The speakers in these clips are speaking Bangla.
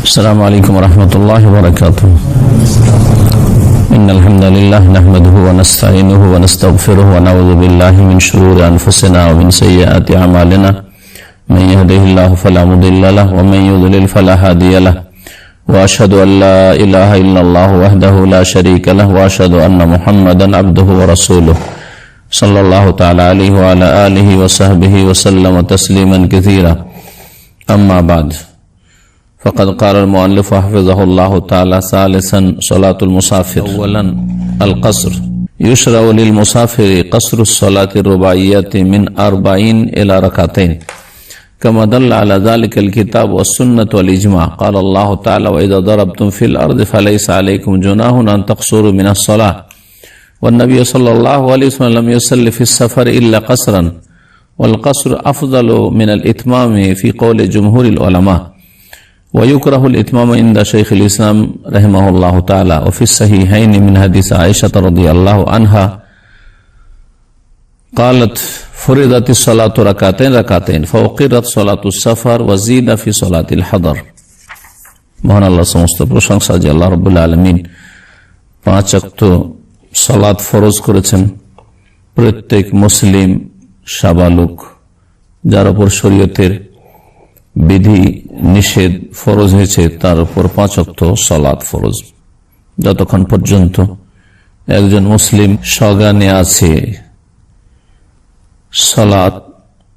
السلام عليكم ورحمة الله وبركاته. إن الحمد لله نحمده ونستعينه ونستغفره ونعوذ بالله من شرور أنفسنا ومن سيئات أعمالنا. من يهده الله فلا مضل له ومن يضلل فلا هادي له. وأشهد أن لا إله إلا الله وحده لا شريك له وأشهد أن محمدا عبده ورسوله صلى الله تعالى عليه وعلى آله وصحبه وسلم تسليما كثيرا. أما بعد، فقد قال المؤلف حفظه الله تعالى: ثالثا صلاة المسافر. أولا القصر. يشرع للمسافر قصر الصلاة الرباعية من 40 إلى ركعتين، كما دل على ذلك الكتاب والسنة والإجماع. قال الله تعالى: وإذا ضربتم في الأرض فليس عليكم جناح أن تقصروا من الصلاة. والنبي صلى الله عليه وسلم لم يصلي في السفر إلا قصرا، والقصر أفضل من الإتمام في قول جمهور العلماء، ويكره الإتمام عند شيخ الإسلام رحمه الله تعالى. وفي الصحيحين من حديث عائشة رضي الله عنها قالت: فرضت الصلاة ركعتين فأقرت صلاة السفر وزيد في صلاة الحضر। মহান আল্লাহ সমস্ত প্রশংসা যে আল্লাহ রাব্বুল আলামিন 5 ওয়াক্ত সালাত ফরজ করেছেন প্রত্যেক মুসলিম সাবালক যার উপর শরীয়তের বিধি নিষেধ ফরজ হয়েছে তার উপর 5 ওয়াক্ত সালাত ফরজ। যতক্ষণ পর্যন্ত একজন মুসলিম সজ্ঞানে আছে, সালাত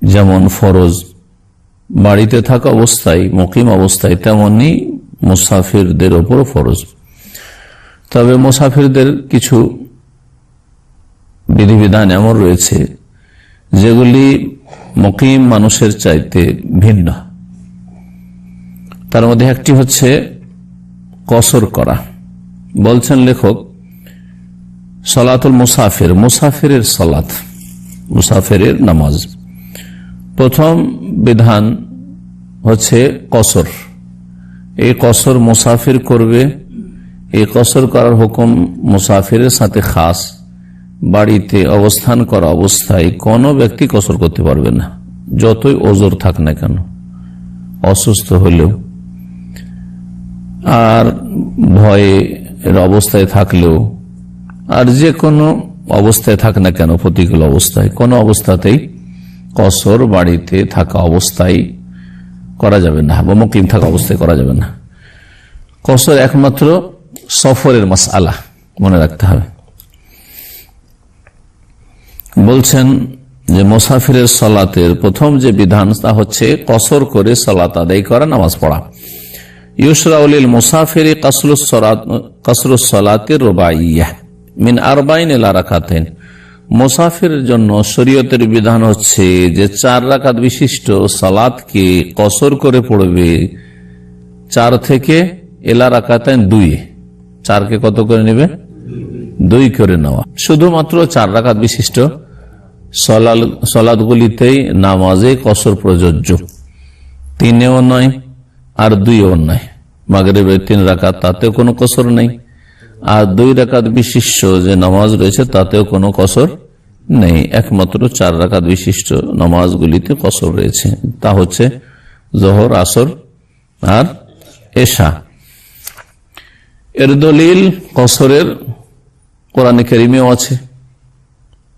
যেমন ফরজ বাড়িতে থাকা অবস্থায়, মুকিম অবস্থায়, তেমনি মুসাফিরদের উপর ফরজ। তবে মুসাফিরদের কিছু বিধিবিধান এমন রয়েছে যেগুলি মুকিম মানুষের চাইতে ভিন্ন। তার মধ্যে একটি হচ্ছে কসর করা। বলছেন লেখক, সালাতুল মুসাফির, মুসাফিরের সালাত, মুসাফিরের নামাজ। প্রথম বিধান হচ্ছে কসর। এই কসর মুসাফির করবে। এই কসর করার হুকুম মুসাফিরের সাথে খাস। বাড়িতে অবস্থান করা অবস্থায় কোনো ব্যক্তি কসর করতে পারবে না, যতই ওজর থাক না কেন, অসুস্থ হলেও আর ভয়ের অবস্থায় থাকলেও, আর যে কোনো অবস্থায় থাক না কেন, প্রতিকূল অবস্থায়, কোনো অবস্থাতেই কসর বাড়িতে থাকা অবস্থায় করা যাবে না, বা মুকিম থাকা অবস্থায় করা যাবে না। কসর একমাত্র সফরের মাসআলা, মনে রাখতে হবে। বলছেন যে মুসাফিরের সালাতের প্রথম যে বিধান তা হচ্ছে কসর করে সালাত আদায় করা, নামাজ পড়া। ইউশরাউ লিল মুসাফিরি কসরুস সালাতির রুবাইয়্যাহ মিন 40 ইলা রাকাতাইন। মুসাফিরের জন্য শরীয়তের বিধান হচ্ছে যে 4 রাকাত বিশিষ্ট সালাতকে কসর করে পড়বে 4 থেকে ইলা রাকাতাইন 2। 4 কে কত করে নেবে? 2 করে নেওয়া। শুধুমাত্র 4 রাকাত বিশিষ্ট সালাতগুলিতেই নামাজে কসর প্রযোজ্য। 3-এও নয় আর 2-এও নয়। মাগরিবের 3 রাকাত, তাতেও কোনো কসর নেই। আর 2 রাকাত বিশিষ্ট যে নামাজ রয়েছে তাতেও কোনো কসর নেই। একমাত্র 4 রাকাত বিশিষ্ট নামাজগুলিতে কসর রয়েছে, তা হচ্ছে জোহর, আসর আর এশা। এর দলিল কসরের কোরআনে কারীমেও আছে।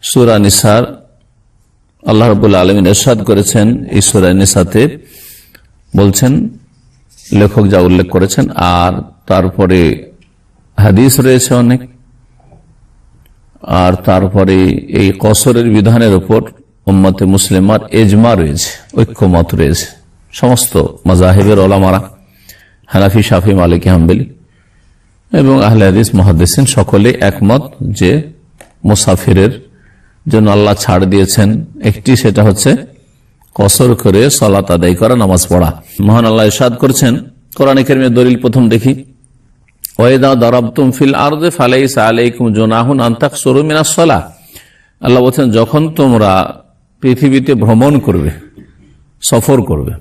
সূরা নিসার আল্লাহ রাব্বুল আলামিন ইরশাদ করেছেন, এই সূরা নিসাতে বলছেন, লেখক যা উল্লেখ করেছেন, আর তারপরে হাদিস রয়েছে অনেক, আর তারপরে এই কসরের বিধানের উপর উম্মতে মুসলিমার ইজমা রয়েছে, ঐক্যমত রয়েছে। সমস্ত মাযহাবের উলামারা, হানাফি, শাফি, মালিকি, হাম্বলি এবং আহলে হাদিস, মুহাদ্দিসিন সকলে একমত যে মুসাফিরের জন্য আল্লাহ ছাড় দিয়েছেন একটি, সেটা হচ্ছে কসর করে সালাত আদায় করা, নামাজ পড়া। মহান আল্লাহ ইরশাদ করেছেন কোরআনে কারীমের দলিল প্রথম দেখি, ওয়াইদা দারাবতুম ফিল আরদি ফালাইসা আলাইকুম জুনাহুন আন তাকসুরু মিনাস সালাহ। আল্লাহ বলেন, যখন তোমরা পৃথিবীতে ভ্রমণ করবে, সফর করবে,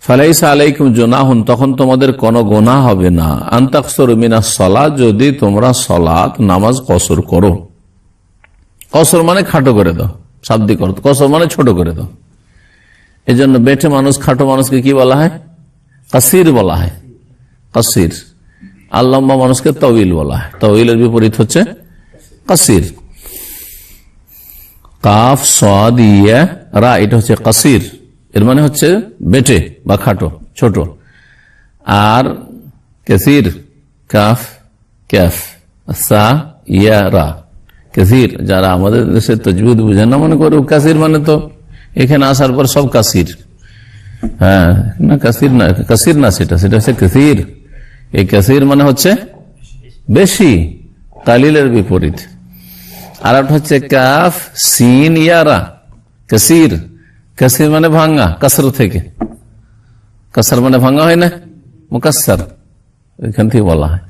ফালাইসা আলাইকুম জুনাহুন, তখন তোমাদের কোনো গুনাহ হবে না, আন তাকসুরু মিনাস সালাহ, যদি তোমরা সালাত, নামাজ কসর করো। কসর মানে খাটো করে দাও, শাব্দিক অর্থ। কসর মানে ছোট করে দাও। এই জন্য বেঠে মানুষ, খাটো মানুষকে কি বলা হয়? কাসির বলা হয়, কাসির। আর লম্বা মানুষকে তওয়িল বলা হয়, তওয়িলের বিপরীত হচ্ছে কাসির। কাফ সাদ ইয়া রা, এটা হচ্ছে কাসির, এর মানে হচ্ছে বেটে বা খাটো, ছোট। আর কাসির কাফ ক্যাফ সা ইয়া রা, কাসির। যারা আমাদের দেশে তাজবিদ বুঝেন না, মনে করো কাসির মানে তো এখানে আসার পর সব কাসির। হ্যাঁ, না কাসির না, কাসির না, সেটা হচ্ছে কাসির। এই কাসির মানে হচ্ছে বেশি, কালিলের বিপরীত। আর একটা হচ্ছে কাফ সিন ইয়ারা, কাসির। কাসির মানে ভাঙ্গা, কাসর থেকে, কাসর মানে ভাঙ্গা হয় না, মুকাসসার, এখান থেকে বলা হয়।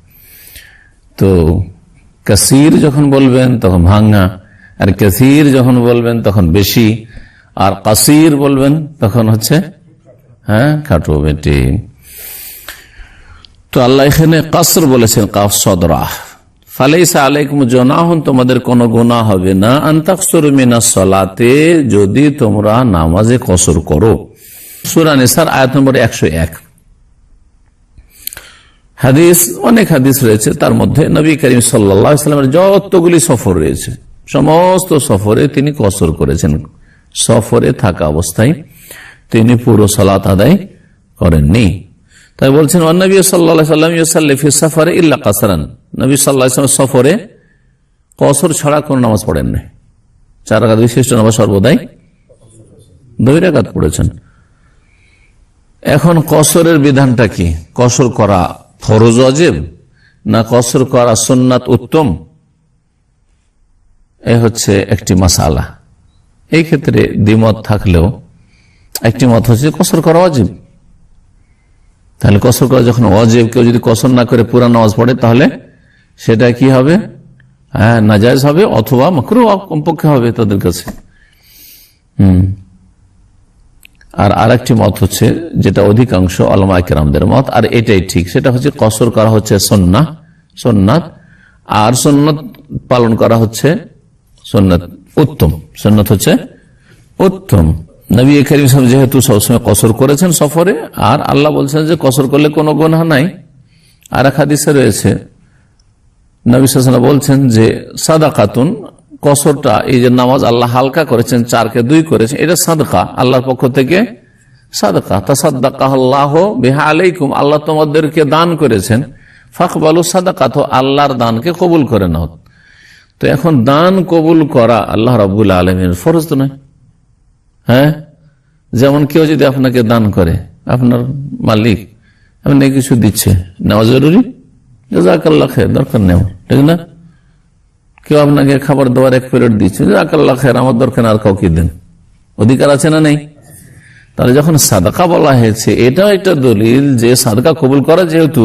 তো কাসির যখন বলবেন তখন ভাঙ্গা, আর কাসির যখন বলবেন তখন বেশি, আর কাসির বলবেন তখন হচ্ছে হ্যাঁ খাটো, বেটি। তো আল্লাহ এখানে কাসর বলেছেন, কাফ সদরা। ফালাইসা আলাইকুম জুনাহুন, তোমাদের কোনো গুনাহ হবে না, আন তাকসুরু মিনাস সালাতে, যদি তোমরা নামাজে কসর করো। সূরা নিসার আয়াত নম্বর 101। হাদিস, অনেক হাদিস রয়েছে, তার মধ্যে নবী করিম সাল্লাল্লাহু আলাইহি ওয়াসাল্লামের যতগুলি সফর রয়েছে সমস্ত সফরে তিনি কসর করেছেন। সফরে থাকা অবস্থায় তিনি পুরো সালাত আদায় করেননি। তাই বলছেন নবী সাল্লাল্লাহু আলাইহি ওয়াসাল্লাম ইউসাল্লি ফি সাফারে ইল্লা কাসরান, নবী সাল্লাল্লাহু আলাইহি ওয়াসাল্লাম সফরে কসর ছাড়া কোন নামাজ পড়েন নাই। 4 রাকাত বিশিষ্ট নামাজ সর্বদাই 2 রাকাত পড়েছেন। এখন কসরের বিধানটা কি? কসর করা ফরজ ওয়াজিব না কসর করা সুন্নাত উত্তম? এ হচ্ছে একটি মাসালা। এই ক্ষেত্রে দ্বিমত থাকলেও একটি মত হচ্ছে কসর করা ওয়াজিব। তাহলে কসর করা যখন ওয়াজিব, কেউ যদি কসর না করে পুরা নামাজ পড়ে তাহলে সেটা কি হবে? হ্যাঁ, নাজায়েজ হবে অথবা মাকরুহ কমপক্ষে হবে তাদের কাছে। আর আরেকটি মত হচ্ছে, যেটা অধিকাংশ উলামা কেরামদের মত, আর এটাই ঠিক, সেটা হচ্ছে কসর করা হচ্ছে সুন্নাত, আর সুন্নাত পালন করা হচ্ছে সুন্নাত উত্তম। সুন্নাত হচ্ছে উত্তম। নবী করিম সাল্লাল্লাহু আলাইহি ওয়াসাল্লাম যেহেতু সবসময় কসর করেছেন সফরে, আর আল্লাহ বলছেন যে কসর করলে কোনো গুনাহ নাই। আর এক হাদিসে রয়েছে নবী সাল্লাল্লাহু আলাইহি ওয়াসাল্লাম বলছেন যে সাদাকাতুন, কসরটা, এই যে নামাজ আল্লাহ হালকা করেছেন, 4 কে 2 করেছেন, এটা সাদকা, আল্লাহর পক্ষ থেকে সাদকা। তাসাদদাকাল্লাহু বিহা আলাইকুম, আল্লাহ তোমাদেরকে দান করেছেন, ফাকবালু সাদাকাত, আল্লাহর দানকে কবুল করে নাও। তো এখন দান কবুল করা আল্লাহ রাব্বুল আলামিনের ফরজ তো নয়। হ্যাঁ, যেমন কেউ যদি আপনাকে দান করে, আপনার মালিক আপনাকে কিছু দিচ্ছে, নেওয়া জরুরি? জাযাকাল্লাহ খায়র, দরকার নেই, ঠিক না? কেউ আপনাকে খাবার দেওয়ার 1 প্লেট দিচ্ছে, জাযাকাল্লাহ খায়র, আমার দরকার আর কাউকে দেন, অধিকার আছে না নেই? তাহলে যখন সাদকা বলা হয়েছে, এটাও একটা দলিল যে সাদকা কবুল করা যেহেতু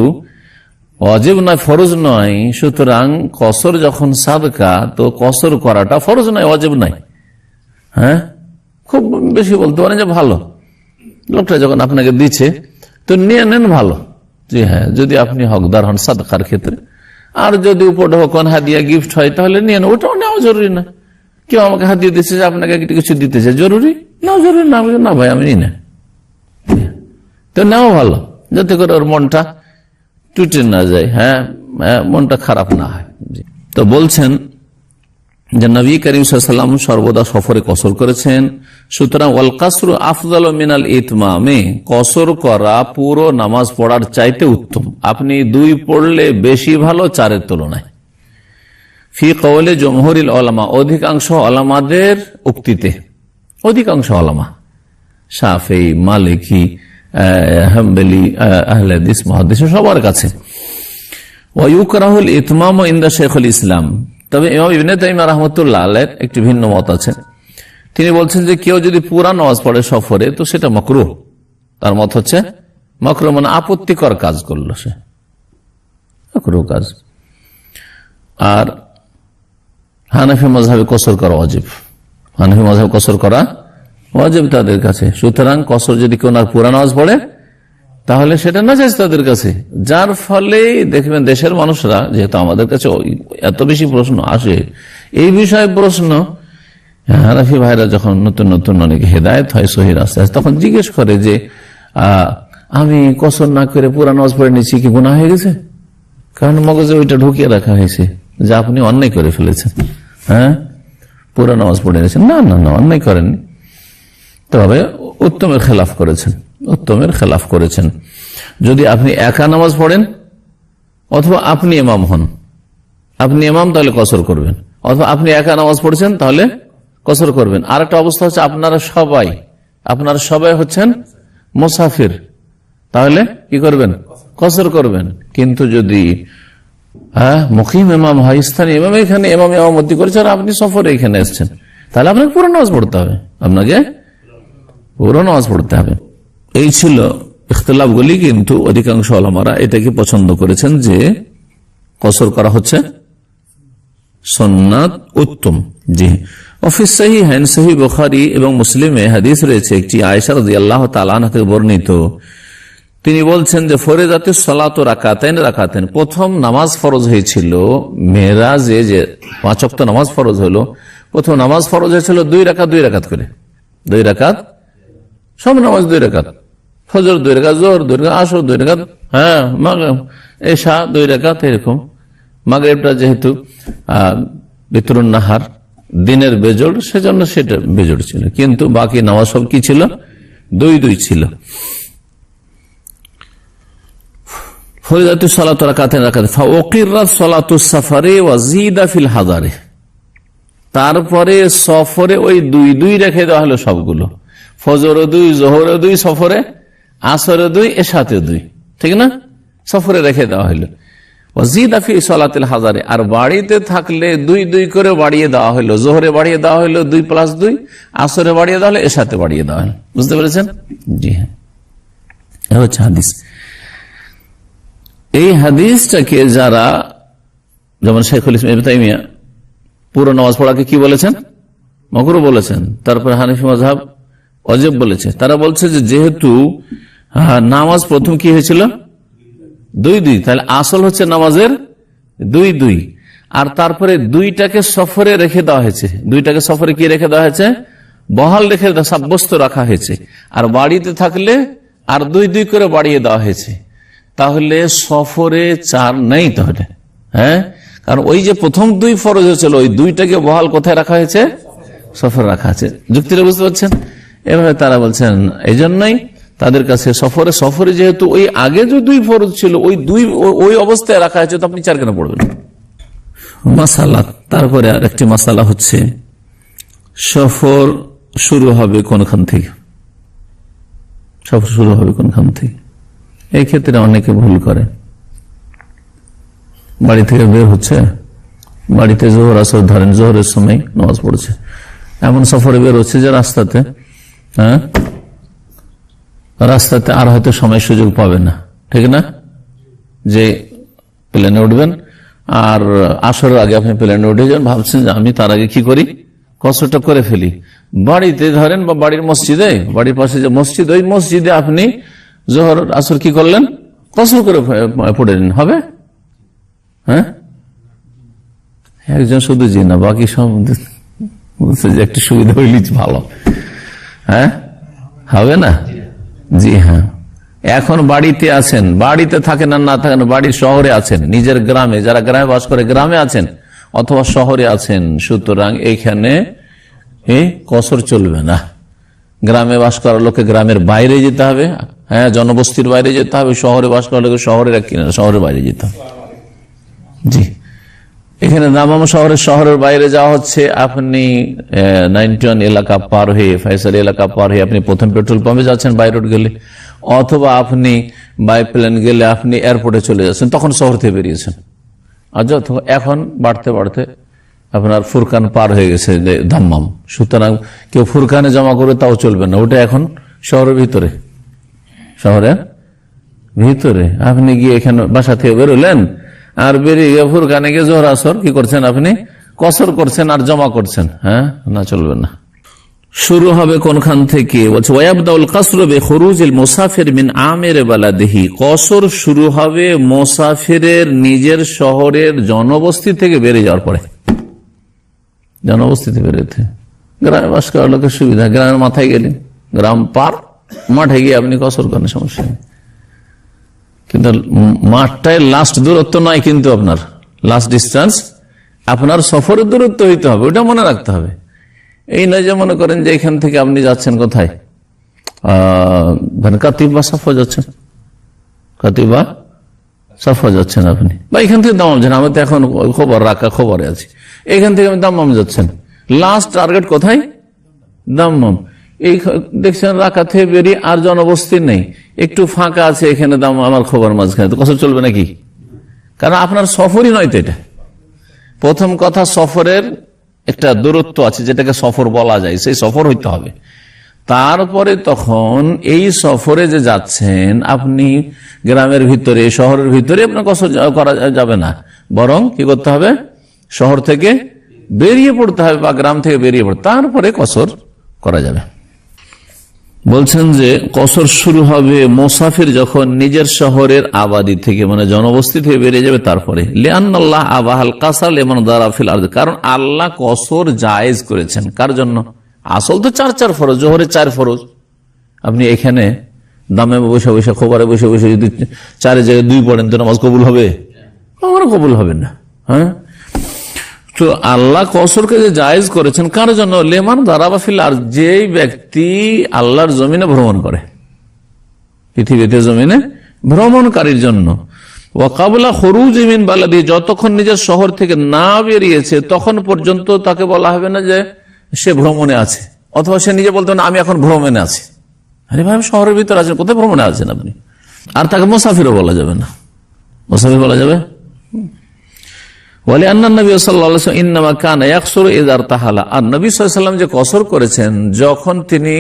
ওয়াজিব নয়, ফরজ নয়, সুতরাং কসর যখন সাদকা, তো কসর করাটা ফরজ নয়, ওয়াজিব নয়। হ্যাঁ, খুব বেশি বলতে পারেন যে ভালো, লোকটা যখন আপনাকে দিচ্ছে তো নিয়ে নেন, ভালো। জি হ্যাঁ, যদি আপনি হকদার হন সাদকার ক্ষেত্রে। আর যদি উপঢৌকন হাদিয়া গিফট হয় তাহলে নিয়ে নেন, ওটাও নেওয়া জরুরি না। কেউ আমাকে হাদিয়া দিচ্ছে, আপনাকে কিছু দিতেছে, জরুরি না? জরুরি না, না ভাই আমি নিই না, তো নেওয়া ভালো, যাতে করে ওর মনটা টুটে না যায়, হ্যাঁ, মনটা খারাপ না হয়। তো বলছেন যে নবী করিম সাল্লাল্লাহু আলাইহি ওয়াসাল্লাম সর্বদা সফরে কসর করেছেন। সুতরাং ওয়াল কাসরু আফদালু মিনাল ইতমামে, কসর করা পুরো নামাজ পড়ার চাইতে উত্তম। আপনি 2 পড়লে বেশি ভালো 4-এর তুলনায়। ফি কওলে জমহুরিল উলামা, অধিকাংশ উলামাদের উক্তিতে, অধিকাংশ উলামা শাফিঈ, মালিকি, হাম্বলি, আহলে হাদিস, মুহাদ্দিস সবার কাছে। ওয়া ইউকরাহুল ইতমামু ইনদা শাইখুল ইসলাম, তবে ইমাম ইবনে তাইমিয়া রাহমাতুল্লাহ আলাইহির একটি ভিন্ন মত আছে। তিনি বলছেন যে কেউ যদি পুরা নামাজ পড়ে সফরে তো সেটা মাকরুহ। তার মত হচ্ছে মাকরুহ মানে আপত্তিকর কাজ করলো, সে মাকরুহ কাজ। আর হানাফি মাযহাবে কসর করা ওয়াজিব, হানাফি মাযহাবে কসর করা ওয়াজিব তাদের কাছে। সুতরাং কসর যদি কেউ না পুরা নামাজ পড়ে তাহলে সেটা নাজায়েজ তাদের কাছে। যার ফলে দেখবেন দেশের মানুষরা, যেহেতু আমাদের কাছে এত বেশি প্রশ্ন আসে এই বিষয়ে, প্রশ্ন হানাফি ভাইরা যখন নতুন নতুন অনেক হেদায়েত হয় সহি রাস্তায়, তখন জিজ্ঞেস করে যে আমি কসর না করে পুরা নামাজ পড়ে নিচ্ছি, কি গুনাহ হয়ে গেছে? কারণ মগজে ওইটা ঢুকিয়ে রাখা হয়েছে যে আপনি অন্যায় করে ফেলেছেন, হ্যাঁ, পুরা নামাজ পড়ে নিয়েছেন। না না না, অন্যায় করেননি, তবে উত্তমের খেলাফ করেছেন, উত্তমের খেলাফ করেছেন। যদি আপনি একা নামাজ পড়েন অথবা আপনি ইমাম হন, আপনি ইমাম তাহলে কসর করবেন, অথবা আপনি একা নামাজ পড়ছেন তাহলে কসর করবেন। আর একটা অবস্থা হচ্ছে আপনারা সবাই হচ্ছেন মুসাফির, তাহলে কি করবেন? কসর করবেন। কিন্তু যদি মুকিম ইমাম হয়, স্থানীয় ইমাম, এখানে ইমাম ইমামতি করেছে আর আপনি সফরে এখানে এসছেন, তাহলে আপনাকে পুরো নামাজ পড়তে হবে, আপনাকে পুরো নামাজ পড়তে হবে। এই ছিল ইখতিলাফগুলি, কিন্তু অধিকাংশ ওলামারা এটাকে পছন্দ করেছেন যে কসর করা হচ্ছে সুন্নাত, উত্তম। জি, অফিস সহিহাইন, সহিহ বুখারী এবং মুসলিমে হাদিস রয়েছে একটি, আয়েশা রাদিয়াল্লাহু তাআলা আনহা থেকে বর্ণিত। তিনি বলছেন যে ফরিজাতুস সালাতু রাকাতাইন রাকাতাইন, প্রথম নামাজ ফরজ হয়েছিল মেরাজে, যে 5 ওয়াক্ত নামাজ ফরজ হলো, প্রথম নামাজ ফরজ হয়েছিল 2 রাকাত করে, 2 রাকাত, সব নামাজ 2 রাকাত, ফজর 2 রাকাত, যোহর 2 রাকাত, আসর 2 রাকাত, হ্যাঁ, মাগরিব এশা 2 রাকাত, এরকম। মাগরিবটা যেহেতু বিতরুন নাহার, দিনের বেজোড়, সেজন্য সেটা বেজোড় ছিল, কিন্তু বাকি নামাজ সব কি ছিল? 2 ছিল। ফরিজাতুস সালাতু রাকাতাইন রাকাতাইন ফাউকিরাত সালাতুস সাফারে ওয়া জিদা ফিল হাদারে, তারপরে সফরে ওই 2 রেখে দেওয়া হলো সবগুলো, ফজর 2, যোহর 2, সফরে আসর 2, এশাতে 2, ঠিক না? সফরে রেখে দেওয়া হলো। ওয়াজিদা ফি সালাতিল হাজারে, আর বাড়িতে থাকলে 2 করে বাড়িয়ে দেওয়া হলো, যোহরে বাড়িয়ে দেওয়া হলো 2+2, আসরে বাড়িয়ে দেওয়া হলো, এশাতে বাড়িয়ে দেওয়া হলো। বুঝতে পেরেছেন? জি হ্যাঁ, এটা হচ্ছে হাদিস। এই হাদিসটাকে যারা, যেমন শাইখুল ইসলাম ইবনে তাইমিয়া পুরো নামাজ পড়াকে কি বলেছেন? মাকরুহ বলেছেন। তারপরে হানাফি মাযহাব ওয়াজিব বলেছে। তারা বলছে যে যেহেতু নামাজ প্রথম কি হয়েছিল 2, তাহলে আসল হচ্ছে নামাজের 2, আর তারপরে 2টাকে সফরে রেখে দেওয়া হয়েছে, 2টাকে সফরে কি রেখে দেওয়া হয়েছে? বহাল রেখে সাব্যস্ত রাখা হয়েছে। আর বাড়িতে থাকলে আর 2 করে বাড়িয়ে দেওয়া হয়েছে, তাহলে সফরে 4 নেই তাহলে, হ্যাঁ, কারণ ওই যে প্রথম 2 ফরজ হয়েছিল, ওই 2টাকে বহাল কোথায় রাখা হয়েছে? সফরে রাখা আছে। যুক্তিটা বুঝতে পারছেন? এভাবে তারা বলছেন এই জন্যই তাদের কাছে সফরে যেহেতু ওই আগে যে 2 ফরজ ছিল, ওই অবস্থায় রাখা হয়েছে, তো আপনি 4 কেন পড়বেন? মাসালা, তারপরে আর একটি মাসালা হচ্ছে সফর শুরু হবে কোনখান থেকে? সফর শুরু হবে কোনখান থেকে? এই ক্ষেত্রে অনেকে ভুল করে। বাড়ি থেকে বের হচ্ছে, বাড়িতে যোহর আসর ধরেন, যোহরের সময় নামাজ পড়ছে, এমন সফরে বের হচ্ছে যে রাস্তাতে, হ্যাঁ, রাস্তাতে আর হয়তো সময় সুযোগ পাবে না, ঠিক না? যে প্লেনে উঠবেন আর আসরের আগে আপনি প্লেনে উঠে যান, ভাবছেন যে আমি তার আগে কি করি, কসরটা করে ফেলি। বাড়িতে ধরেন বা বাড়ির মসজিদে, বাড়ির পাশে যে মসজিদ, ওই মসজিদে আপনি যোহর আসর কি করলেন? কসর করে পড়ে নিন, হবে? হ্যাঁ, একজন শুধু জি না, বাকি সব বলছে যে একটু সুবিধা হইলে ভালো, হ্যাঁ, হবে না? জি হ্যাঁ। এখন বাড়িতে আছেন, বাড়িতে থাকেন আর না থাকেন, বাড়ির শহরে আছেন, নিজের গ্রামে, যারা গ্রামে বাস করে গ্রামে আছেন অথবা শহরে আছেন, সুতরাং এইখানে কসর চলবে না। গ্রামে বাস করার লোকে গ্রামের বাইরে যেতে হবে, হ্যাঁ, জনবস্তির বাইরে যেতে হবে। শহরে বাস করার লোকে শহরের বাইরে যেতে হবে। জি, এখানে দামাম শহরের বাইরে যাওয়া হচ্ছে, আপনি 91 এলাকা পার হয়ে, ফয়সাল এলাকা পার হয়ে আপনি প্রথম পেট্রোল পাম্পে যাচ্ছেন বাই রোড গেলে, অথবা আপনি বাই প্লেন গেলে আপনি এয়ারপোর্টে চলে যাচ্ছেন, তখন শহর থেকে বেরিয়েছেন। আর এখন বাড়তে বাড়তে আপনার ফুরকান পার হয়ে গেছে দাম্মাম, সুতরাং কেউ ফুরকানে জমা করে তাও চলবে না, ওটা এখন শহরের ভিতরে, শহরের ভিতরে। আপনি গিয়ে এখানে বাসা থেকে বেরোলেন, আর বেরিয়ে গিয়ে ফুরকানে গিয়ে জোহর আসর কি করছেন? আপনি কসর করছেন আর জমা করছেন, হ্যাঁ, না, চলবে না। শুরু হবে কোনখান থেকে? বলছে ওয়াবদাউল কসর বিখুরুজিল মুসাফির মিন আমির বালাদিহি, কসর শুরু হবে মুসাফিরের নিজের শহরের জনবস্তি থেকে বেরিয়ে যাওয়ার পরে। জনবস্তিতে বেরোতে, গ্রামে বাস করার লোকের সুবিধা, গ্রামের মাথায় গেলেন, গ্রাম পার, মাঠে গিয়ে আপনি কসর করেন, সমস্যা নেই। কিন্তু মাঠটায় লাস্ট দূরত্ব নয়, কিন্তু আপনার লাস্ট ডিস্টেন্স আপনার সফরের দূরত্ব হইতে হবে, ওটা মনে রাখতে হবে। এই নয় যে মনে করেন যে এখান থেকে আপনি যাচ্ছেন কোথায়, কাতিব বা সাফা যাচ্ছেন, কাতিব বা সাফা যাচ্ছেন আপনি, বা এখান থেকে দামাম যাচ্ছেন। আমি তো এখন খবর রাখা খবরে আছি, এখান থেকে আমি দামাম যাচ্ছেন, লাস্ট টার্গেট কোথায়? দামাম। এই দেখছেন রাকা থেকে বেরিয়ে আর জনবস্তি নেই, একটু ফাঁকা আছে, এখানে দাম আমার খবর মাঝখানে, তো কসর চলবে নাকি? কারণ আপনার সফরই নয় তো এটা। প্রথম কথা, সফরের একটা দূরত্ব আছে যেটাকে সফর বলা যায়, সেই সফর হইতে হবে। তারপরে তখন এই সফরে যে যাচ্ছেন আপনি, গ্রামের ভিতরে শহরের ভিতরে আপনার কসর করা যাবে না, বরং কি করতে হবে? শহর থেকে বেরিয়ে পড়তে হবে বা গ্রাম থেকে বেরিয়ে পড়তে, তারপরে কসর করা যাবে। বলছেন যে কসর শুরু হবে মুসাফির যখন নিজের শহরের আবাদি থেকে, মানে জনবস্তি থেকে বেরিয়ে যাবে তারপরে। লিআন্নাল্লাহ আবাহাল কাসার লিমান দারা ফিল আরদ, কারণ আল্লাহ কসর জায়েজ করেছেন। কার জন্য? আসল তো চার ফরজ, জোহরে 4 ফরজ। আপনি এখানে দামে বসে বসে, খবরে বসে বসে যদি 4 জায়গায় 2 পড়েন তো নামাজ কবুল হবে? আমারও কবুল হবে না। হ্যাঁ, তো আল্লাহ কসরকে যে জায়েজ করেছেন কার জন্য? লেমান দারাবাফিল, আর যেই ব্যক্তি আল্লাহর জমিনে ভ্রমণ করে, পৃথিবীতে জমিনে ভ্রমণকারীর জন্য। ওয়াকাবলা খরুজ মিন বালাদি, যতক্ষণ নিজের শহর থেকে না বেরিয়েছে তখন পর্যন্ত তাকে বলা হবে না যে সে ভ্রমণে আছে, অথবা সে নিজে বলতো না আমি এখন ভ্রমণে আছি। আরে ভাই, শহরের ভিতরে আছেন, কোথায় ভ্রমণে আছেন আপনি? আর তাকে মুসাফিরও বলা যাবে না, মুসাফির বলা যাবে। বলে আন্না নবী সাল্লাল্লাহু আলাইহি ওয়াসাল্লাম ইন্নামা কানা ইয়াকসুরু ইযা তাহালা, আর নবী সাল্লাল্লাহু আলাইহি ওয়াসাল্লাম যে কসর করেছেন যখন তিনি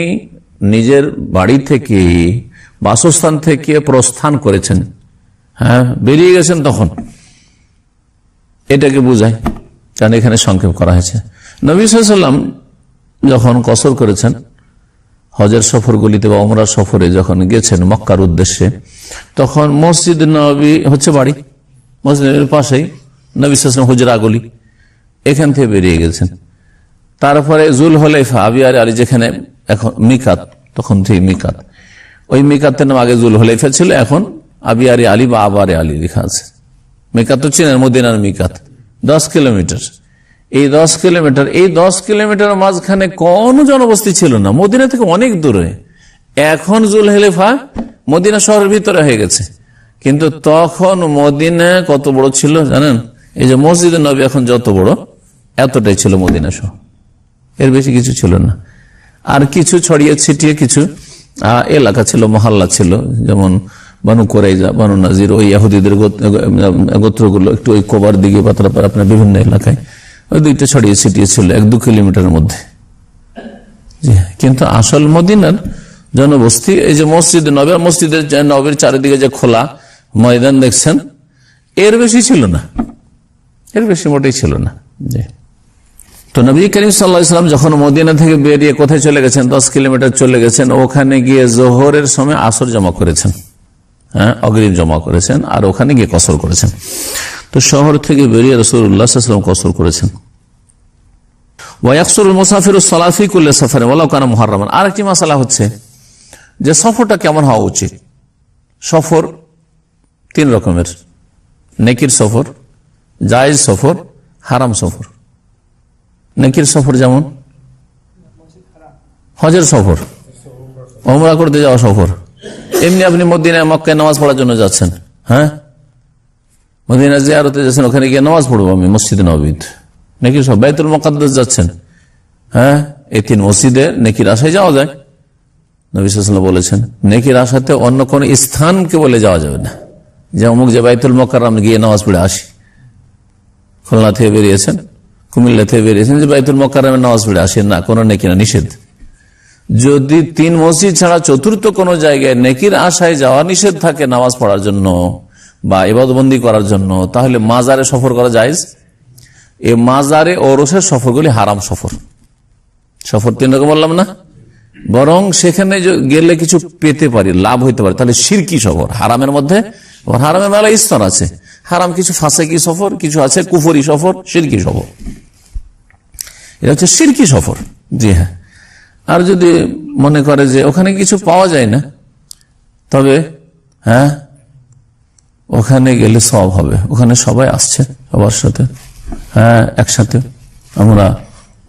নিজের বাড়ি থেকে, বাসস্থান থেকে প্রস্থান করেছেন, হ্যাঁ বেরিয়ে গেছেন, তখন এটাকে বোঝায়, কারণ এখানে সংক্ষেপ করা হয়েছে। নবী সাল্লাল্লাহু আলাইহি ওয়াসাল্লাম যখন কসর করেছেন হজের সফরগুলিতে বা উমরার সফরে যখন গেছেন মক্কার উদ্দেশ্যে, তখন মসজিদ নববী হচ্ছে বাড়ি, মসজিদের পাশেই নবী সাল্লাল্লাহু আলাইহি ওয়াসাল্লাম হুজরাগুলি, এখান থেকে বেরিয়ে গেছেন। তারপরে জুলহুলাইফা, আবিয়ার আলী যেখানে এখন মিকাত, তখন থেকে মিকাত, ওই মিকাতের নাম আগে জুলহুলাইফা ছিল, এখন আবিয়ারে আলী বা আবারে আলী লেখা আছে। মিকাত তো চিনেন, মদিনার মিকাত 10 কিলোমিটার। এই 10 কিলোমিটার, এই 10 কিলোমিটার মাঝখানে কোন জনবস্তি ছিল না, মদিনা থেকে অনেক দূরে। এখন জুলহুলাইফা মদিনা শহরের ভিতরে হয়ে গেছে, কিন্তু তখন মদিনা কত বড় ছিল জানেন? এই যে মসজিদে নবী এখন যত বড়, এতটাই ছিল মদিনা শহর, এর বেশি কিছু ছিল না। আর কিছু ছড়িয়ে ছিটিয়ে কিছু এলাকা ছিল, মহল্লা ছিল, যেমন বানু কোরাইজা, বানু নাজির, ওই ইহুদিদের গোত্রগুলো একটু ওই কোবার দিকে বা তারপর আপনার বিভিন্ন এলাকায়, ওই 2টা ছড়িয়ে ছিটিয়ে ছিল 1-2 কিলোমিটারের মধ্যে। কিন্তু আসল মদিনার জনবস্তি এই যে মসজিদ নবী, মসজিদের নবীর চারিদিকে যে খোলা ময়দান দেখছেন, এর বেশি ছিল না, এর বেশি মোটেই ছিল না। তো নবী করিম সাল্লাল্লাহু আলাইহি ওয়াসাল্লাম যখন মদিনা থেকে বেরিয়ে কোথায় চলে গেছেন? 10 কিলোমিটার চলে গেছেন, ওখানে গিয়ে জোহরের সময় আসর জমা করেছেন, হ্যাঁ অগ্রিম জমা করেছেন, আর ওখানে গিয়ে কসর করেছেন। তো শহর থেকে বেরিয়ে রাসূলুল্লাহ সাল্লাল্লাহু আলাইহি ওয়াসাল্লাম কসর করেছেন। ওয়ায়াকসুরুল মুসাফিরু সালাফি কুল্লি সাফারিন ওয়ালাউ কানা মুহাররামান। আরেকটি মাসালা হচ্ছে যে সফরটা কেমন হওয়া উচিত। সফর 3 রকমের: নেকির সফর, জায়েজ সফর, হারাম সফর। নেকির সফর যেমন হজের সফর, উমরা করতে যাওয়া সফর, এমনি আপনি মদিনায় মক্কায় নামাজ পড়ার জন্য যাচ্ছেন, হ্যাঁ মদিনা জিয়ারতে যাচ্ছেন, ওখানে গিয়ে নামাজ পড়বো আমি মসজিদে নববীতে, নেকির সফর। বাইতুল মুকাদ্দাস যাচ্ছেন, হ্যাঁ এই 3 মসজিদে নেকির আশায় যাওয়া যায়। নবী সাল্লাল্লাহু আলাইহি ওয়াসাল্লাম বলেছেন নেকির আশাতে অন্য কোন স্থানকে বলে যাওয়া যাবে না, যে অমুক যে বাইতুল মুকাররম গিয়ে নামাজ পড়ে আসি। খুলনা থেকে বেরিয়েছেন, কুমিল্লা থেকে বেরিয়েছেন, যে বাইতুল মুকাররমে নামাজ পড়ে আসেন না, কোনো নেকি না, নিষেধ। যদি 3 মসজিদ ছাড়া চতুর্থ কোন জায়গায় নেকির আশায় যাওয়া নিষেধ থাকে নামাজ পড়ার জন্য বা ইবাদতবন্দি করার জন্য, তাহলে মাজারে সফর করা জায়েজ। এই মাজারে ওরসের সফরগুলি হারাম সফর। সফর 3 রকম বললাম না, বরং সেখানে গেলে কিছু পেতে পারি, লাভ হইতে পারে, তাহলে শিরকি সফর। হারামের মধ্যে, হারামের মেলা স্তর আছে, হারাম কিছু ফাসেকি সফর, কিছু আছে কুফরি সফর, শিরকি সফর, এটা হচ্ছে শিরকি সফর। জি হ্যাঁ। আর যদি মনে করে যে ওখানে কিছু পাওয়া যায় না, তবে হ্যাঁ ওখানে গেলে সওয়াব হবে, ওখানে সবাই আসছে সবার সাথে, হ্যাঁ একসাথে আমরা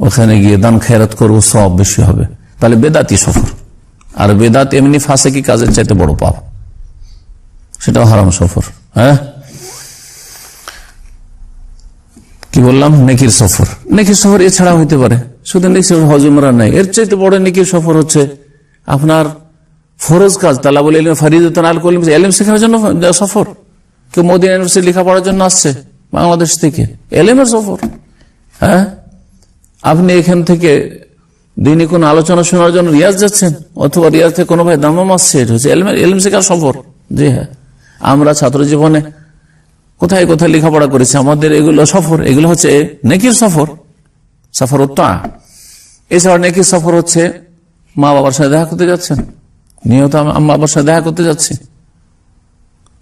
ওখানে গিয়ে দান খেরাত করবো, সওয়াব বেশি হবে। তাহলে বেদাতি সফর। আর বেদাত এমনি ফাসেকি কাজের চাইতে বড় পাপ, সেটাও হারাম সফর। হ্যাঁ কি বললাম, নেকির সফর। নেকির সফর এছাড়া হইতে পারে, শুধু নেকির হজ উমরা নাই, এর চাইতে বড় নেকির সফর হচ্ছে আপনার ফরজ কাজ, তালাবুল ইলম ফরিদাতুন আলা কুল্লি মুসলিম, ইলম শেখার জন্য সফর। কেউ মদিনা ইউনিভার্সিটি লেখাপড়ার জন্য আসছে বাংলাদেশ থেকে, ইলমের সফর। হ্যাঁ আপনি এখান থেকে দিনই কোন আলোচনা শোনার জন্য রিয়াজ যাচ্ছেন, অথবা রিয়াজ থেকে কোনো ভাই দামাম আসছে, এটা হচ্ছে ইলম শেখার সফর। জি হ্যাঁ, আমরা ছাত্র জীবনে কোথায় কোথায় লেখাপড়া করেছি, আমাদের এগুলো সফর, এগুলো হচ্ছে নেকির সফর, সফর উত্তা। এছাড়া নেকির সফর হচ্ছে মা বাবার সাথে দেখা করতে যাচ্ছেন, নিয়ত মা বাবার সাথে দেখা করতে যাচ্ছি,